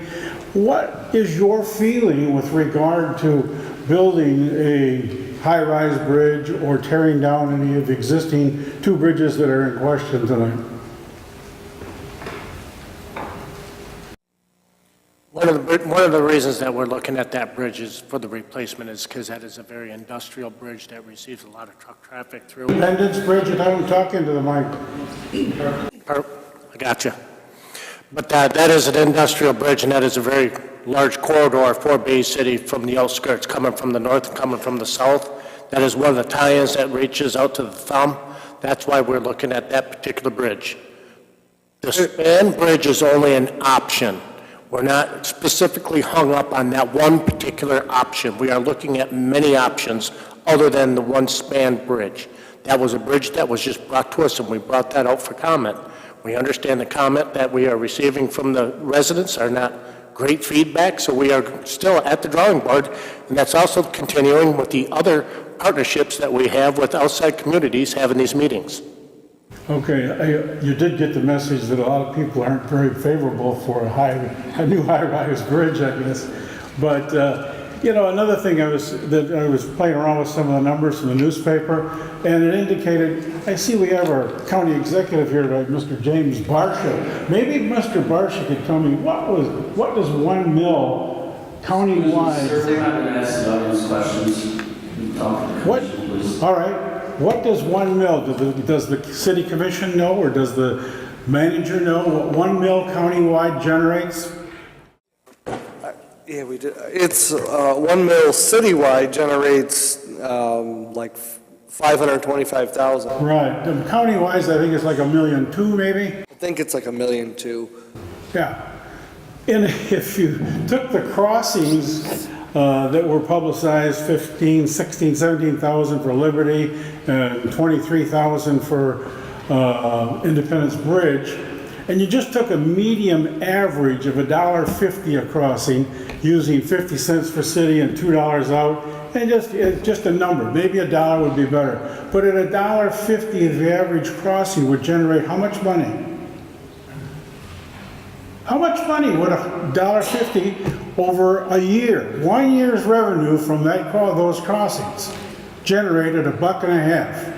What is your feeling with regard to building a high-rise bridge or tearing down any of the existing 2 bridges that are in question tonight? One of the reasons that we're looking at that bridge is for the replacement is because that is a very industrial bridge that receives a lot of truck traffic through. Independence Bridge, and I'm talking to the mic. I gotcha. But that is an industrial bridge, and that is a very large corridor for Bay City from the outskirts, coming from the north and coming from the south. That is one of the tie-ins that reaches out to the thumb. That's why we're looking at that particular bridge. The span bridge is only an option. We're not specifically hung up on that one particular option. We are looking at many options other than the one span bridge. That was a bridge that was just brought to us, and we brought that out for comment. We understand the comment that we are receiving from the residents are not great feedback, so we are still at the drawing board, and that's also continuing with the other partnerships that we have with outside communities having these meetings. Okay, you did get the message that a lot of people aren't very favorable for a new high-rise bridge, I guess. But You know, another thing I was playing around with some of the numbers from the newspaper, and it indicated, I see we have our county executive here tonight, Mr. James Barsha. Maybe Mr. Barsha could tell me what does 1 mil countywide? Sir, we're not going to ask the audience questions. What? All right. What does 1 mil? Does the city commission know, or does the manager know what 1 mil countywide generates? Yeah, we did. It's 1 mil citywide generates like 525,000. Right. County-wise, I think it's like 1.2 million, maybe? I think it's like 1.2 million. Yeah. And if you took the crossings that were publicized, 15, 16, 17,000 for Liberty and 23,000 for Independence Bridge, and you just took a medium average of $1.50 a crossing, using 50 cents for city and $2 out, and just a number, maybe $1 would be better. But at $1.50, the average crossing would generate how much money? How much money would $1.50 over a year, 1 year's revenue from those crossings, generated $1.50?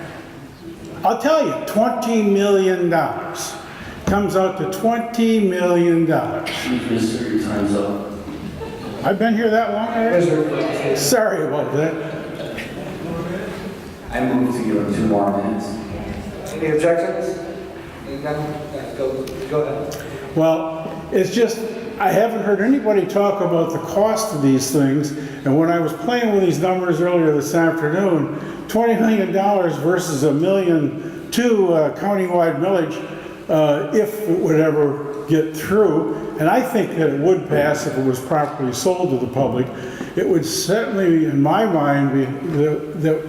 I'll tell you, $20 million. Comes out to $20 million. Excuse me, sir, your time's up. I've been here that long already? Sorry about that. I move to give him 2 more minutes. Any objections? Go ahead. Well, it's just, I haven't heard anybody talk about the cost of these things, and when I was playing with these numbers earlier this afternoon, $20 million versus $1.2 million countywide millage, if it would ever get through, and I think that it would pass if it was properly sold to the public, it would certainly, in my mind, be that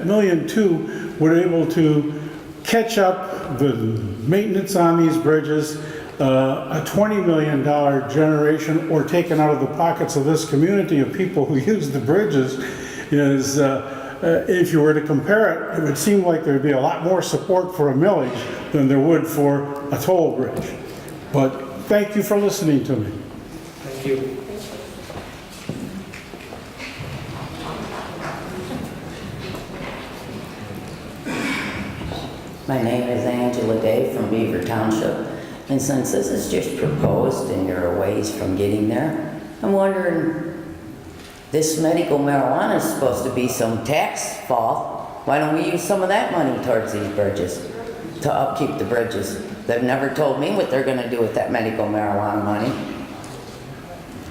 $1.2 million would be able to catch up the maintenance on these bridges, a $20 million generation, or taken out of the pockets of this community of people who use the bridges, is, if you were to compare it, it would seem like there'd be a lot more support for a millage than there would for a toll bridge. But thank you for listening to me. Thank you. My name is Angela Day from Beaver Township, and since this is just proposed and you're a ways from getting there, I'm wondering, this medical marijuana is supposed to be some tax fall. Why don't we use some of that money towards these bridges, to upkeep the bridges? They've never told me what they're gonna do with that medical marijuana money.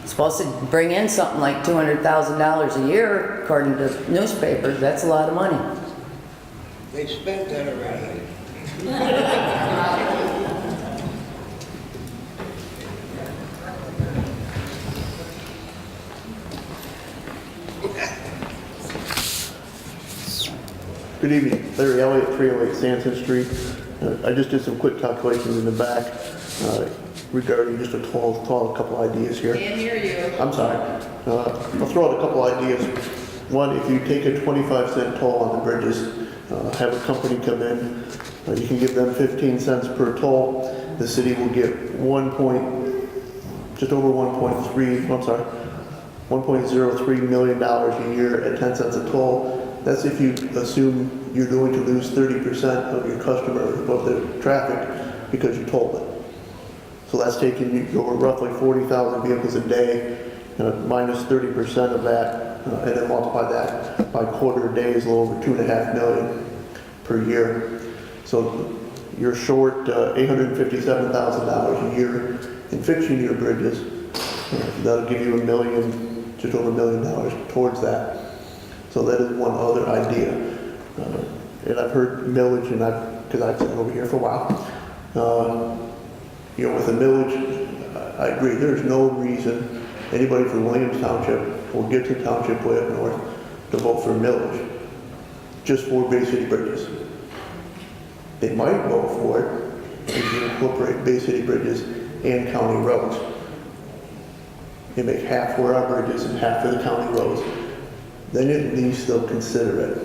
It's supposed to bring in something like $200,000 a year, according to newspapers. That's a lot of money. They spent that already. Good evening, Larry Elliott, 308 Sanson Street. I just did some quick calculations in the back regarding just a couple ideas here. Can't hear you. I'm sorry. I'll throw out a couple ideas. One, if you take a 25-cent toll on the bridges, have a company come in, you can give them 15 cents per toll. The city will get just over $1.03 million a year at 10 cents a toll. That's if you assume you're going to lose 30% of your customer, of the traffic, because you tolled it. So that's taking you over roughly 40,000 vehicles a day, minus 30% of that, and then multiply that by quarter days, a little over 2.5 million per year. So you're short $857,000 a year in fixing your bridges. That'll give you just over $1 million towards that. So that is one other idea. And I've heard millage, and because I've been over here for a while, with the millage, I agree, there's no reason anybody from Williams Township or Gibson Township way up north to vote for millage, just for Bay City bridges. They might vote for it if you incorporate Bay City bridges and county roads. They make half for our bridges and half for the county roads. Then at least they'll consider it.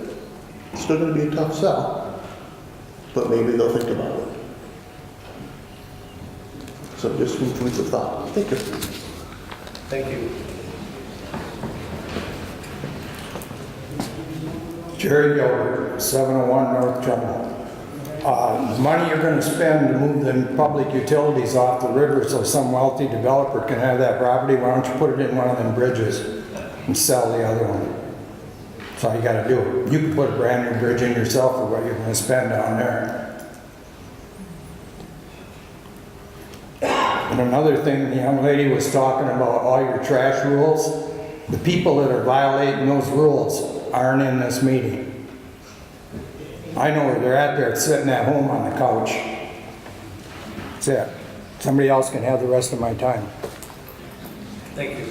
It's still going to be a tough sell, but maybe they'll think about it. So just some food for thought. Thank you. Thank you. Jerry Gilbert, 701 North Trumbull. The money you're gonna spend to move the public utilities off the river so some wealthy developer can have that property, why don't you put it in one of them bridges and sell the other one? That's all you gotta do. You can put a brand new bridge in yourself for what you're gonna spend down there. And another thing, the young lady was talking about all your trash rules. The people that are violating those rules aren't in this meeting. I know where they're at. They're sitting at home on the couch. That's it. Somebody else can have the rest of my time. Thank you.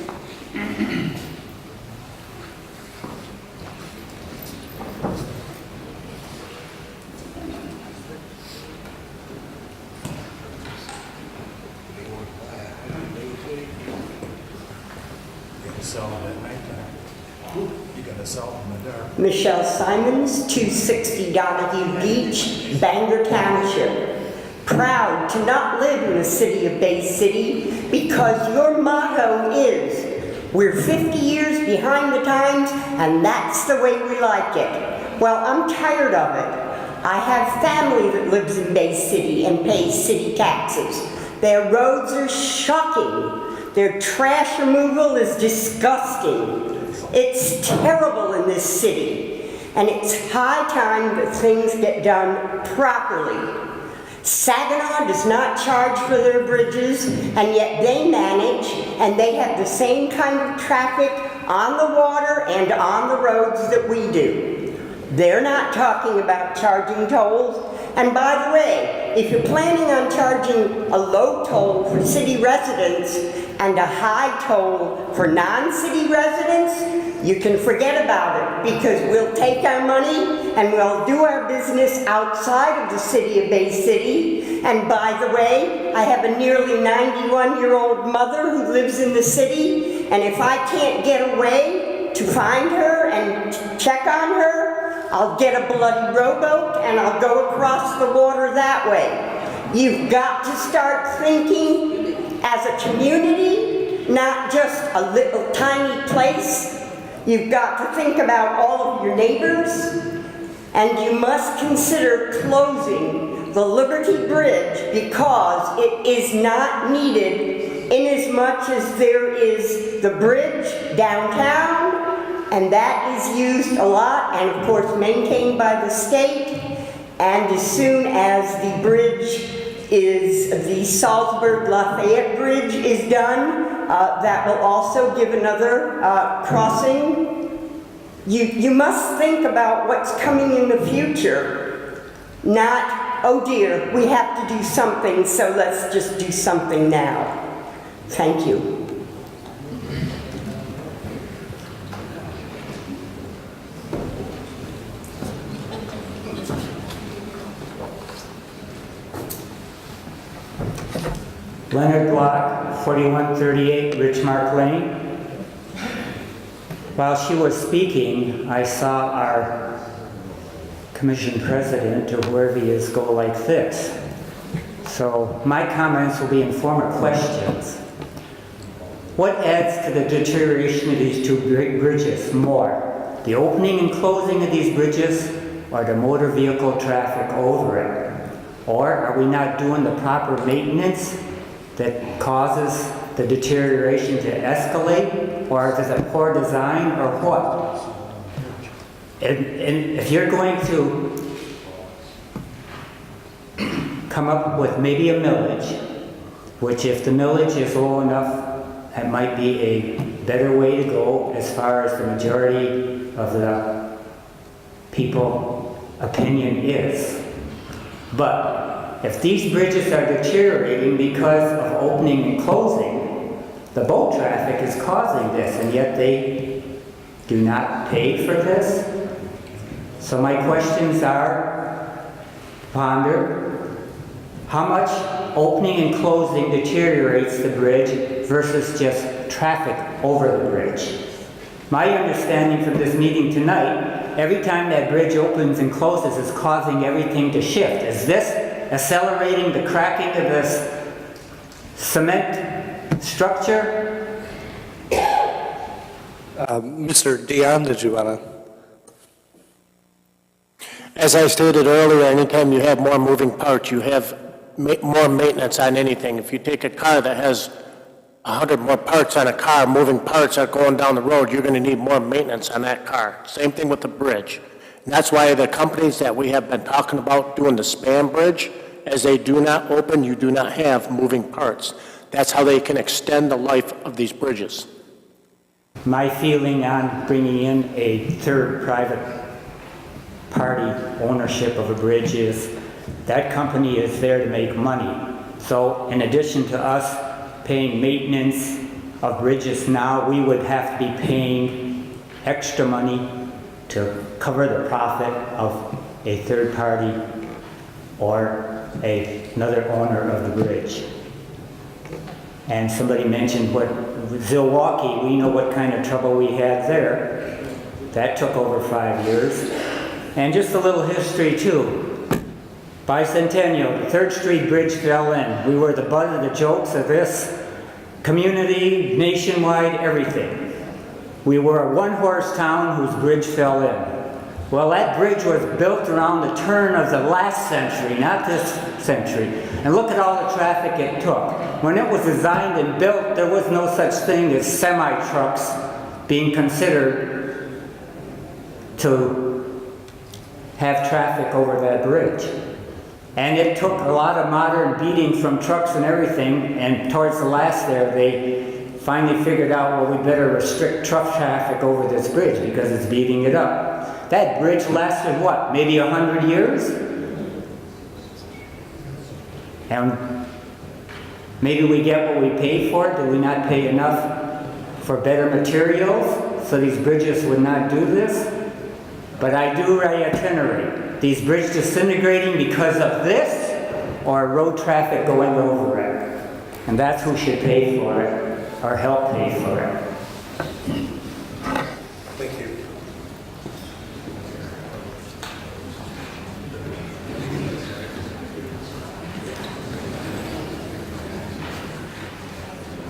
Michelle Simons, 260 Donahue Beach, Bangor Township. Proud to not live in the city of Bay City because your motto is, we're 50 years behind the times and that's the way we like it. Well, I'm tired of it. I have family that lives in Bay City and pays city taxes. Their roads are shocking. Their trash removal is disgusting. It's terrible in this city, and it's high time that things get done properly. Saginaw does not charge for their bridges, and yet they manage, and they have the same kind of traffic on the water and on the roads that we do. They're not talking about charging tolls. And by the way, if you're planning on charging a low toll for city residents and a high toll for non-city residents, you can forget about it because we'll take our money and we'll do our business outside of the city of Bay City. And by the way, I have a nearly 91-year-old mother who lives in the city, and if I can't get away to find her and check on her, I'll get a bloody rowboat and I'll go across the water that way. You've got to start thinking as a community, not just a little tiny place. You've got to think about all of your neighbors, and you must consider closing the Liberty Bridge because it is not needed inasmuch as there is the bridge downtown, and that is used a lot and of course maintained by the state. And as soon as the bridge is, the Salzburg-Lafayette Bridge is done, that will also give another crossing. You must think about what's coming in the future, not, oh dear, we have to do something, so let's just do something now. Thank you. Leonard Block, 4138 Richmark Lane. While she was speaking, I saw our commission president, or whoever he is, go like this. So my comments will be in form of questions. What adds to the deterioration of these two bridges more? The opening and closing of these bridges, or the motor vehicle traffic over it? Or are we not doing the proper maintenance that causes the deterioration to escalate, or is it a poor design, or what? And if you're going to come up with maybe a millage, which if the millage is low enough, it might be a better way to go as far as the majority of the people opinion is. But if these bridges are deteriorating because of opening and closing, the boat traffic is causing this, and yet they do not pay for this. So my questions are, ponder, how much opening and closing deteriorates the bridge versus just traffic over the bridge? My understanding from this meeting tonight, every time that bridge opens and closes is causing everything to shift. Is this accelerating the cracking of this cement structure? Mr. Dion, did you want to? As I stated earlier, anytime you have more moving parts, you have more maintenance on anything. If you take a car that has 100 more parts on a car, moving parts are going down the road, you're going to need more maintenance on that car. Same thing with the bridge. And that's why the companies that we have been talking about doing the span bridge, as they do not open, you do not have moving parts. That's how they can extend the life of these bridges. My feeling on bringing in a third private party ownership of a bridge is that company is there to make money. So in addition to us paying maintenance of bridges now, we would have to be paying extra money to cover the profit of a third party or another owner of the bridge. And somebody mentioned what Zilwaukee, we know what kind of trouble we had there. That took over 5 years. And just a little history too. Bicentennial, the 3rd Street Bridge fell in. We were the butt of the jokes of this community, nationwide, everything. We were a one-horse town whose bridge fell in. Well, that bridge was built around the turn of the last century, not this century. And look at all the traffic it took. When it was designed and built, there was no such thing as semi-trucks being considered to have traffic over that bridge. And it took a lot of modern beating from trucks and everything, and towards the last there, they finally figured out, well, we better restrict truck traffic over this bridge because it's beating it up. That bridge lasted what, maybe 100 years? And maybe we get what we pay for. Do we not pay enough for better materials so these bridges would not do this? But I do reiterate, these bridges disintegrating because of this or road traffic going over it. And that's who should pay for it or help pay for it. Thank you.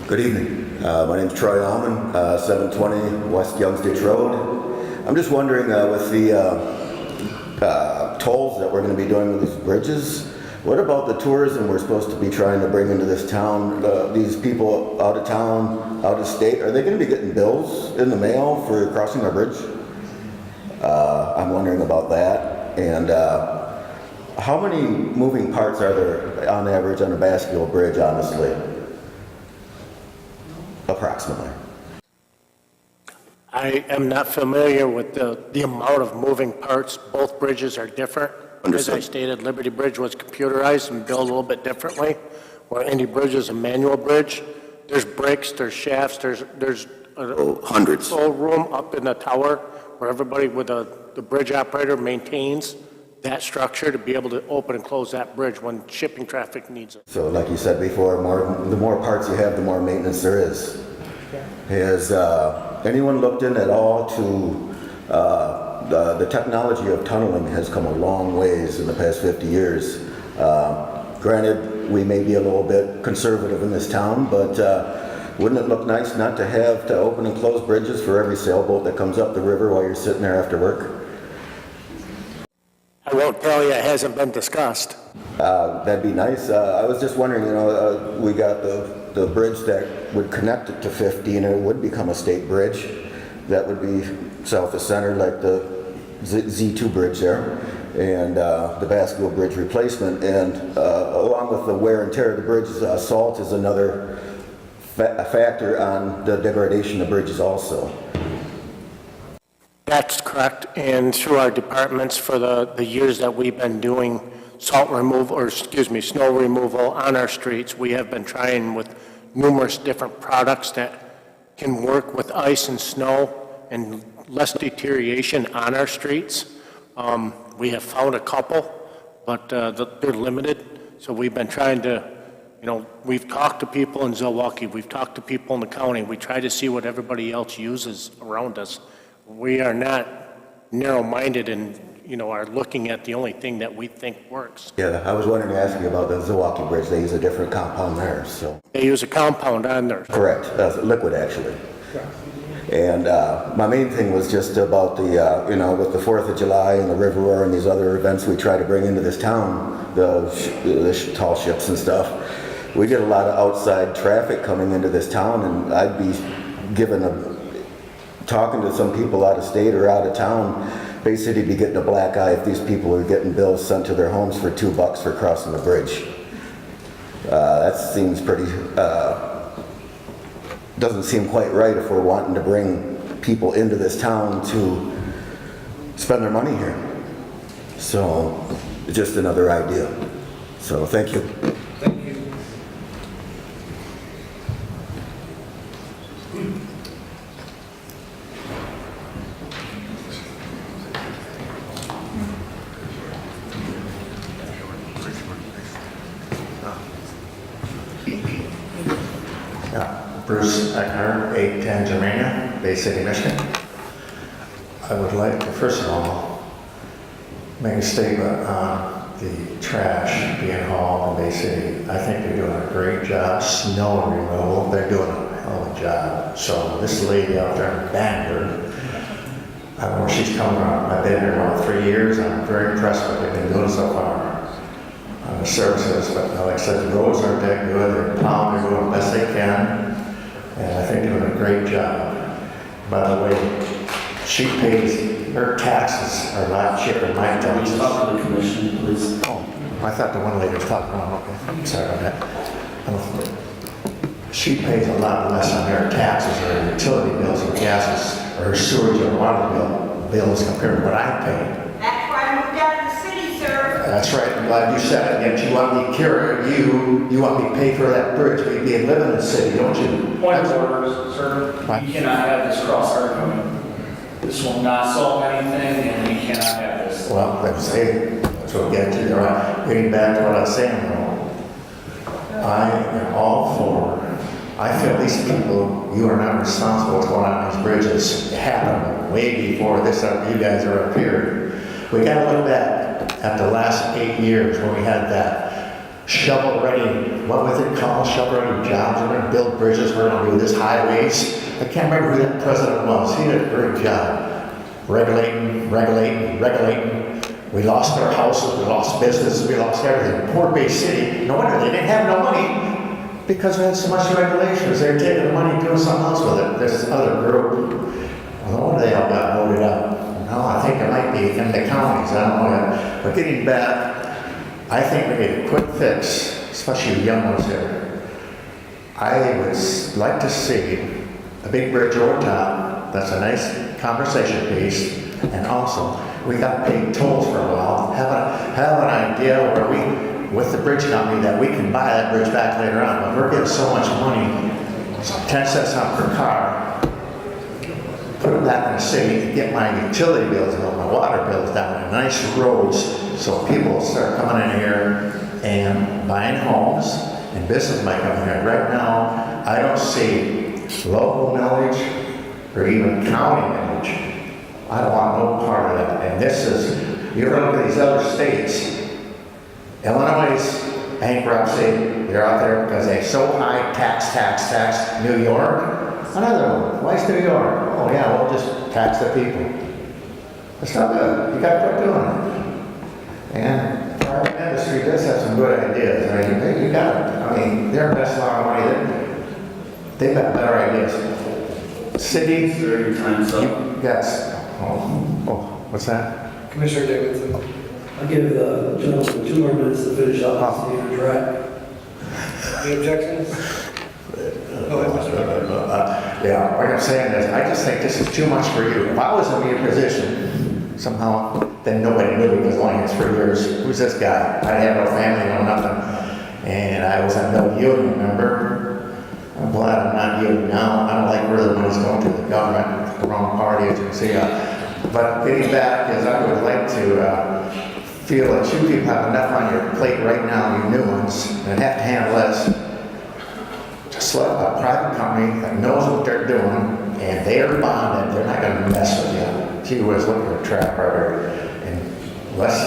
Good evening. My name's Troy Alman, 720 West Young State Road. I'm just wondering with the tolls that we're going to be doing with these bridges, what about the tourism we're supposed to be trying to bring into this town? These people out of town, out of state, are they going to be getting bills in the mail for crossing our bridge? I'm wondering about that. And how many moving parts are there on average on a Bascule bridge, honestly? Approximately. I am not familiar with the amount of moving parts. Both bridges are different. Understood. As I stated, Liberty Bridge was computerized and built a little bit differently, where Indy Bridge is a manual bridge. There's brakes, there's shafts, there's hundreds. Control room up in the tower where everybody with the bridge operator maintains that structure to be able to open and close that bridge when shipping traffic needs it. So like you said before, the more parts you have, the more maintenance there is. Has anyone looked in at all to the technology of tunneling has come a long ways in the past 50 years. Granted, we may be a little bit conservative in this town, but wouldn't it look nice not to have to open and close bridges for every sailboat that comes up the river while you're sitting there after work? I won't tell you, it hasn't been discussed. That'd be nice. I was just wondering, we got the bridge that would connect it to 50 and it would become a state bridge. That would be south of center, like the Z2 bridge there, and the Bascule Bridge replacement. And along with the wear and tear of the bridge, salt is another factor on the degradation of bridges also. That's correct, and through our departments for the years that we've been doing snow removal on our streets, we have been trying with numerous different products that can work with ice and snow and less deterioration on our streets. We have found a couple, but they're limited, so we've been trying to, we've talked to people in Zilwaukee, we've talked to people in the county, we try to see what everybody else uses around us. We are not narrow-minded and, are looking at the only thing that we think works. Yeah, I was wondering to ask you about the Zilwaukee Bridge. They use a different compound there, so. They use a compound on there. Correct, liquid actually. And my main thing was just about the, with the 4th of July and the River Roar and these other events we try to bring into this town, the tall ships and stuff. We get a lot of outside traffic coming into this town, and I'd be talking to some people out of state or out of town, Bay City be getting a black eye if these people are getting bills sent to their homes for $2 for crossing the bridge. That seems pretty, doesn't seem quite right if we're wanting to bring people into this town to spend their money here. So, just another idea. So, thank you. Thank you. Bruce Eckner, 810 Germania, Bay City, Michigan. I would like to, first of all, make a statement on the trash being hauled in Bay City. I think they're doing a great job. Snow removal, they're doing a hell of a job. So this lady out there in Bangor, I don't know where she's coming from. I've been here about 3 years. I'm very impressed with what they've been doing so far on the services. But like I said, the roads aren't that good. They're plowing, they're doing the best they can. And I think they're doing a great job. By the way, she pays, her taxes are a lot cheaper than my taxes. Please talk to the commission, please. Oh, I thought the one lady was talking about, okay, sorry about that. She pays a lot less on her taxes or her utility bills or gases or her sewage or water bills compared to what I pay. That's why I moved out of the city, sir. That's right, I'm glad you said it, yet you want me to carry you want me to pay for that bridge, we be living in the city, don't you? Point of order, sir. You cannot have this cross argument. This will not solve anything, and we cannot have this. Well, that's what we'll get to. All right. Getting back to what I was saying, though, I am all for, I feel these people, you are not responsible for what's going on in these bridges. It happened way before this, you guys are up here. We got to look back at the last 8 years when we had that shovel-ready, what was it called, shovel-ready jobs. We're going to build bridges, we're going to do this highways. I can't remember who that president was. He did a great job. Regulating. We lost our houses, we lost businesses, we lost everything. Poor Bay City, no wonder they didn't have no money because we had so much regulations. They were taking the money and doing something else with it. There's this other group. Well, no wonder they all got voted out. No, I think it might be in the counties, I don't know yet. But getting back, I think we need a quick fix, especially the young ones here. I would like to see a big bridge over top. That's a nice conversation piece. And also, we got to pay tolls for a while. Have an idea where we, with the bridge company, that we can buy that bridge back later on. But we're getting so much money, 10 cents out per car. Put it back in the city to get my utility bills down, my water bills down, and nice roads, so people will start coming in here and buying homes, and business might come in here. Right now, I don't see local millage or even county millage. I don't want no part of that. And this is, you look at these other states, Illinois' bankruptcy, they're out there because they're so high tax. New York, another one. Why is New York? Oh yeah, we'll just tax the people. It's not good. You got to quit doing it. And private industry does have some good ideas. I mean, you got it. I mean, they're investing a lot of money. They've got better ideas. City, Sir, your time's up. you got, what's that? Commissioner Davidson, I'll give the gentleman 2 more minutes to finish up the standard track. Any objections? Yeah, like I'm saying is, I just think this is too much for you. If I was in your position, somehow, then nobody knew because only has 3 years. Who's this guy? I had no family, no nothing. And I was a no yielding member. I'm glad I'm not yielding now. I don't like where the money's going to the government, the wrong party, as you can see. But getting back is I would like to feel that you people have enough on your plate right now, you new ones, and have to handle this. Just let a private company that knows what they're doing, and they are bonded, they're not going to mess with you. Gee whiz, look at their track record. And let's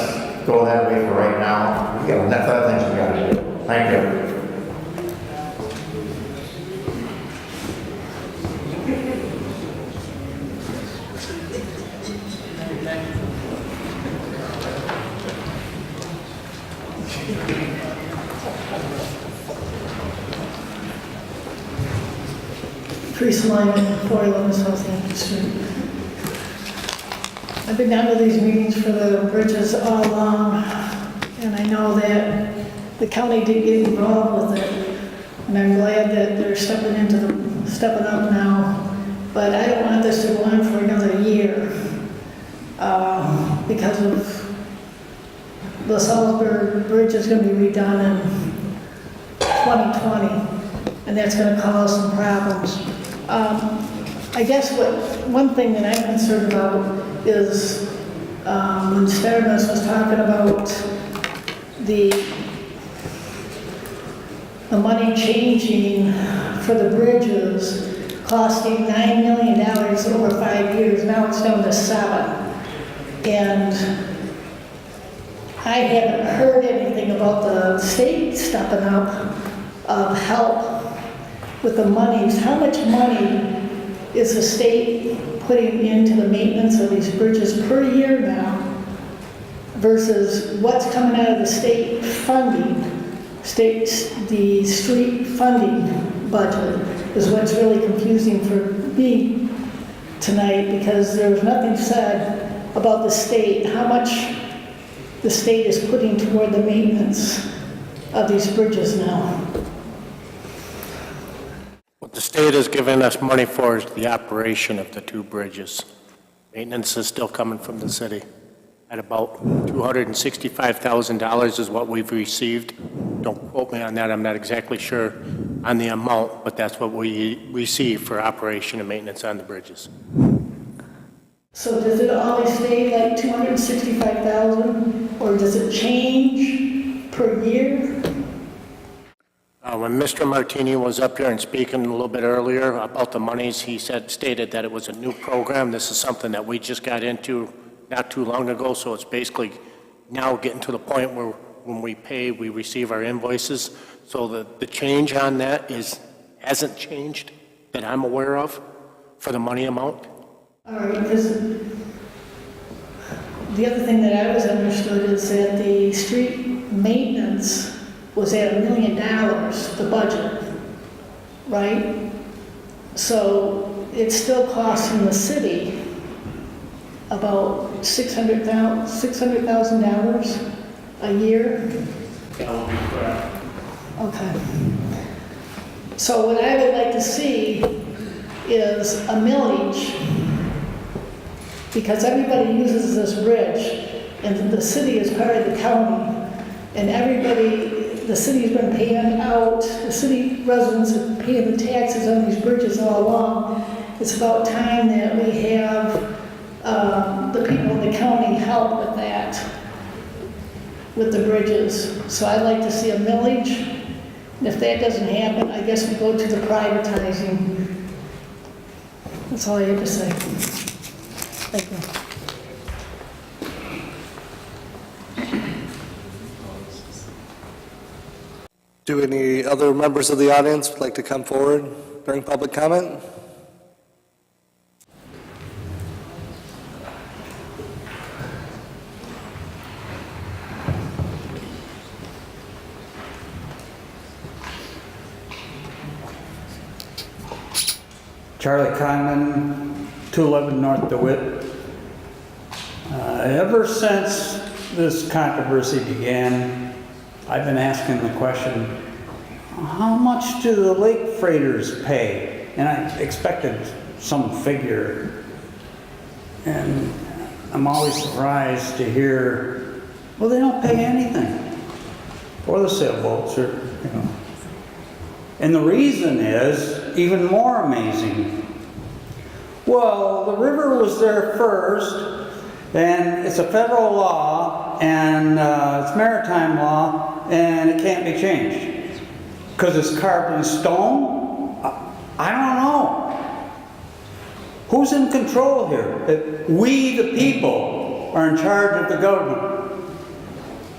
go that way for right now. We got enough other things we got to do. Thank you. Teresa Lyman, 411 Southampton Street. I've been down to these meetings for the bridges all along, and I know that the county did get involved with it, and I'm glad that they're stepping up now. But I don't want this to go on for another year because of the Salisbury Bridge is going to be redone in 2020, and that's going to cause some problems. I guess one thing that I'm concerned about is when Sternis was talking about the money changing for the bridges, costing $9 million over 5 years. Now it's down to 7. And I haven't heard anything about the state stepping up of help with the monies. How much money is the state putting into the maintenance of these bridges per year now versus what's coming out of the state funding? The street funding budget is what's really confusing for me tonight, because there was nothing said about the state, how much the state is putting toward the maintenance of these bridges now. What the state has given us money for is the operation of the 2 bridges. Maintenance is still coming from the city. At about $265,000 is what we've received. Don't quote me on that, I'm not exactly sure on the amount, but that's what we receive for operation and maintenance on the bridges. So does it always stay like $265,000, or does it change per year? When Mr. Martini was up here and speaking a little bit earlier about the monies, he stated that it was a new program. This is something that we just got into not too long ago, so it's basically now getting to the point where when we pay, we receive our invoices. So the change on that hasn't changed that I'm aware of for the money amount. All right, because the other thing that I always understood is that the street maintenance was at $1 million, the budget, right? So it's still costing the city about $600,000 a year? That will be correct. Okay. So what I would like to see is a millage, because everybody uses this bridge, and the city is part of the county, and the city's been paying out, the city residents have been paying the taxes on these bridges all along. It's about time that we have the people in the county help with that, with the bridges. So I'd like to see a millage, and if that doesn't happen, I guess we go to the privatizing. That's all I have to say. Thank you. Do any other members of the audience would like to come forward during public comment? Charlie Conlon, 211 North DeWitt. Ever since this controversy began, I've been asking the question, how much do the lake freighters pay? And I expected some figure. And I'm always surprised to hear, well, they don't pay anything. Or the sailboats, or, you know. And the reason is even more amazing. Well, the river was there first, and it's a federal law, and it's maritime law, and it can't be changed. Because it's carved in stone? I don't know. Who's in control here? We, the people, are in charge of the government.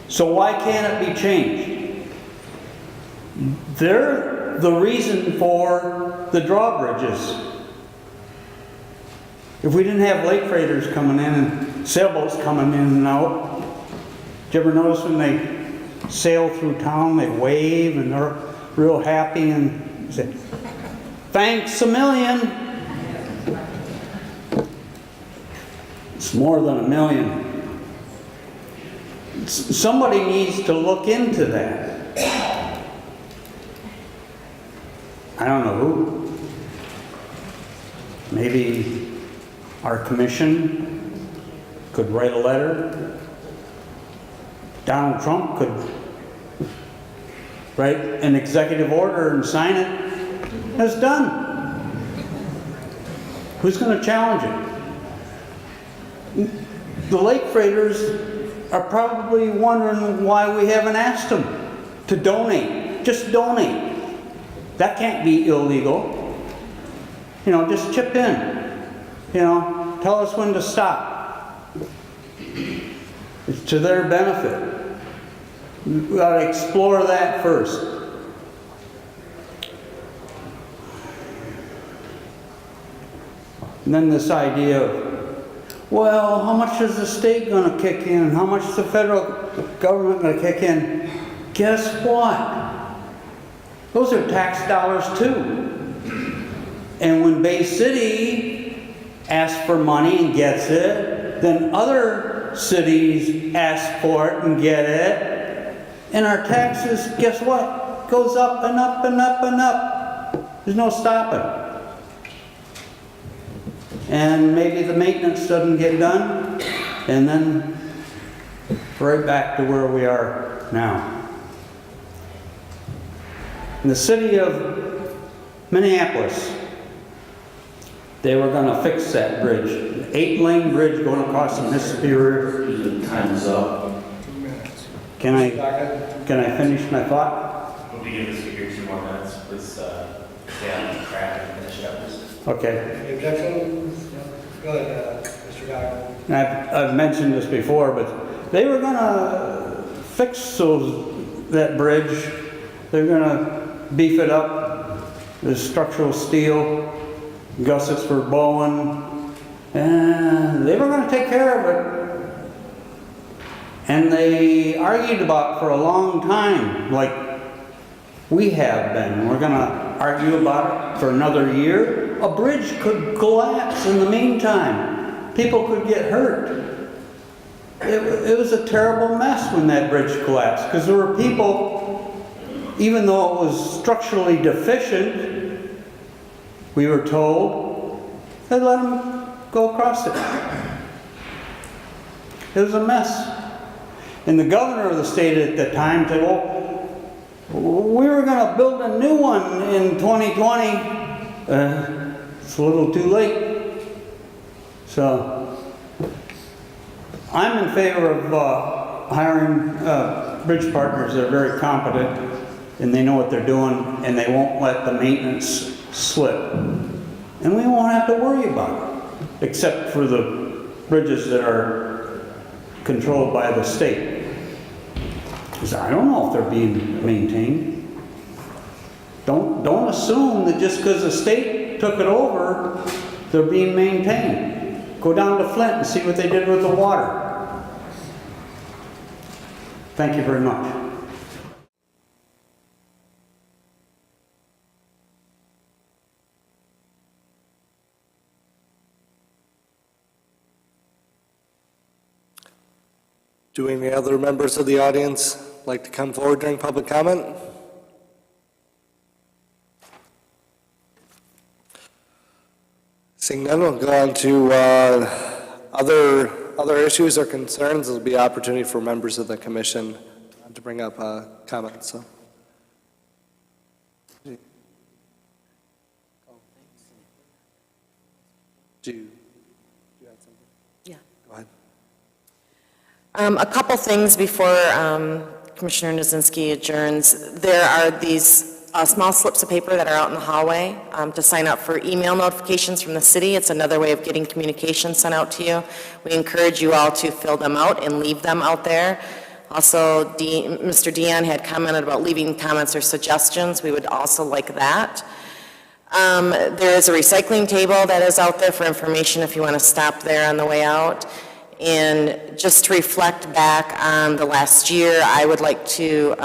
So why can't it be changed? They're the reason for the drawbridges. If we didn't have lake freighters coming in and sailboats coming in and out, did you ever notice when they sail through town, they wave and they're real happy and say, Thanks a million. It's more than $1 million. Somebody needs to look into that. I don't know who. Maybe our commission could write a letter. Donald Trump could write an executive order and sign it. It's done. Who's going to challenge it? The lake freighters are probably wondering why we haven't asked them to donate. Just donate. That can't be illegal. You know, just chip in. You know, tell us when to stop. It's to their benefit. We've got to explore that first. And then this idea of, well, how much is the state going to kick in? How much is the federal government going to kick in? Guess what? Those are tax dollars too. And when Bay City asks for money and gets it, then other cities ask for it and get it. And our taxes, guess what? Goes up and up and up and up. There's no stopping. And maybe the maintenance doesn't get done, and then right back to where we are now. In the city of Minneapolis, they were going to fix that bridge. An 8-lane bridge going across the Mississippi River. Time is up. Can I finish my thought? We'll be giving the speaker 2 more minutes. Please stay on track and finish up. Okay. Any objections? Go ahead, Mr. Geiger. And I've mentioned this before, but they were going to fix that bridge. They're going to beef it up. There's structural steel, gussets for bowing, and they were going to take care of it. And they argued about it for a long time, like we have been. We're going to argue about it for another year. A bridge could collapse in the meantime. People could get hurt. It was a terrible mess when that bridge collapsed, because there were people, even though it was structurally deficient, we were told, they let them go across it. It was a mess. And the governor of the state at the time said, well, we were going to build a new one in 2020. It's a little too late. So I'm in favor of hiring bridge partners that are very competent and they know what they're doing and they won't let the maintenance slip. And we won't have to worry about it, except for the bridges that are controlled by the state. Because I don't know if they're being maintained. Don't assume that just because the state took it over, they're being maintained. Go down to Flint and see what they did with the water. Thank you very much. Do any other members of the audience like to come forward during public comment? Seeing none, we'll go on to other issues or concerns. There'll be opportunity for members of the commission to bring up comments. So. Do you have something? Yeah. Go ahead. A couple things before Commissioner Nazinski adjourns. There are these small slips of paper that are out in the hallway to sign up for email notifications from the city. It's another way of getting communication sent out to you. We encourage you all to fill them out and leave them out there. Also, Mr. Dion had commented about leaving comments or suggestions. We would also like that. There is a recycling table that is out there for information if you want to stop there on the way out. And just to reflect back on the last year, I would like to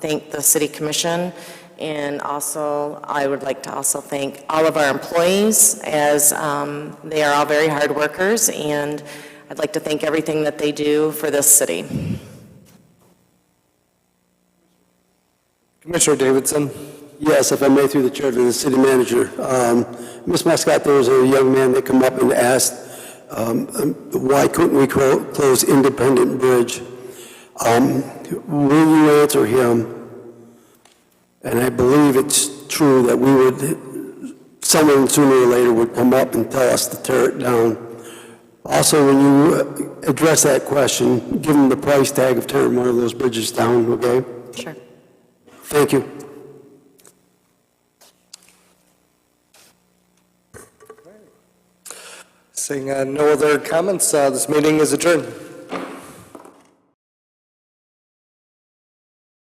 thank the City Commission And also, I would like to also thank all of our employees, as they are all very hard workers, and I'd like to thank everything that they do for this city. Commissioner Davidson. Yes, if I may, through the chair to the city manager. Ms. Mascott, there was a young man that come up and asked, why couldn't we close Independent Bridge? Will you answer him? And I believe it's true that we would, someone sooner or later would come up and tell us to tear it down. Also, when you address that question, give them the price tag of tearing one of those bridges down, okay? Sure. Thank you. Seeing no other comments, this meeting is adjourned.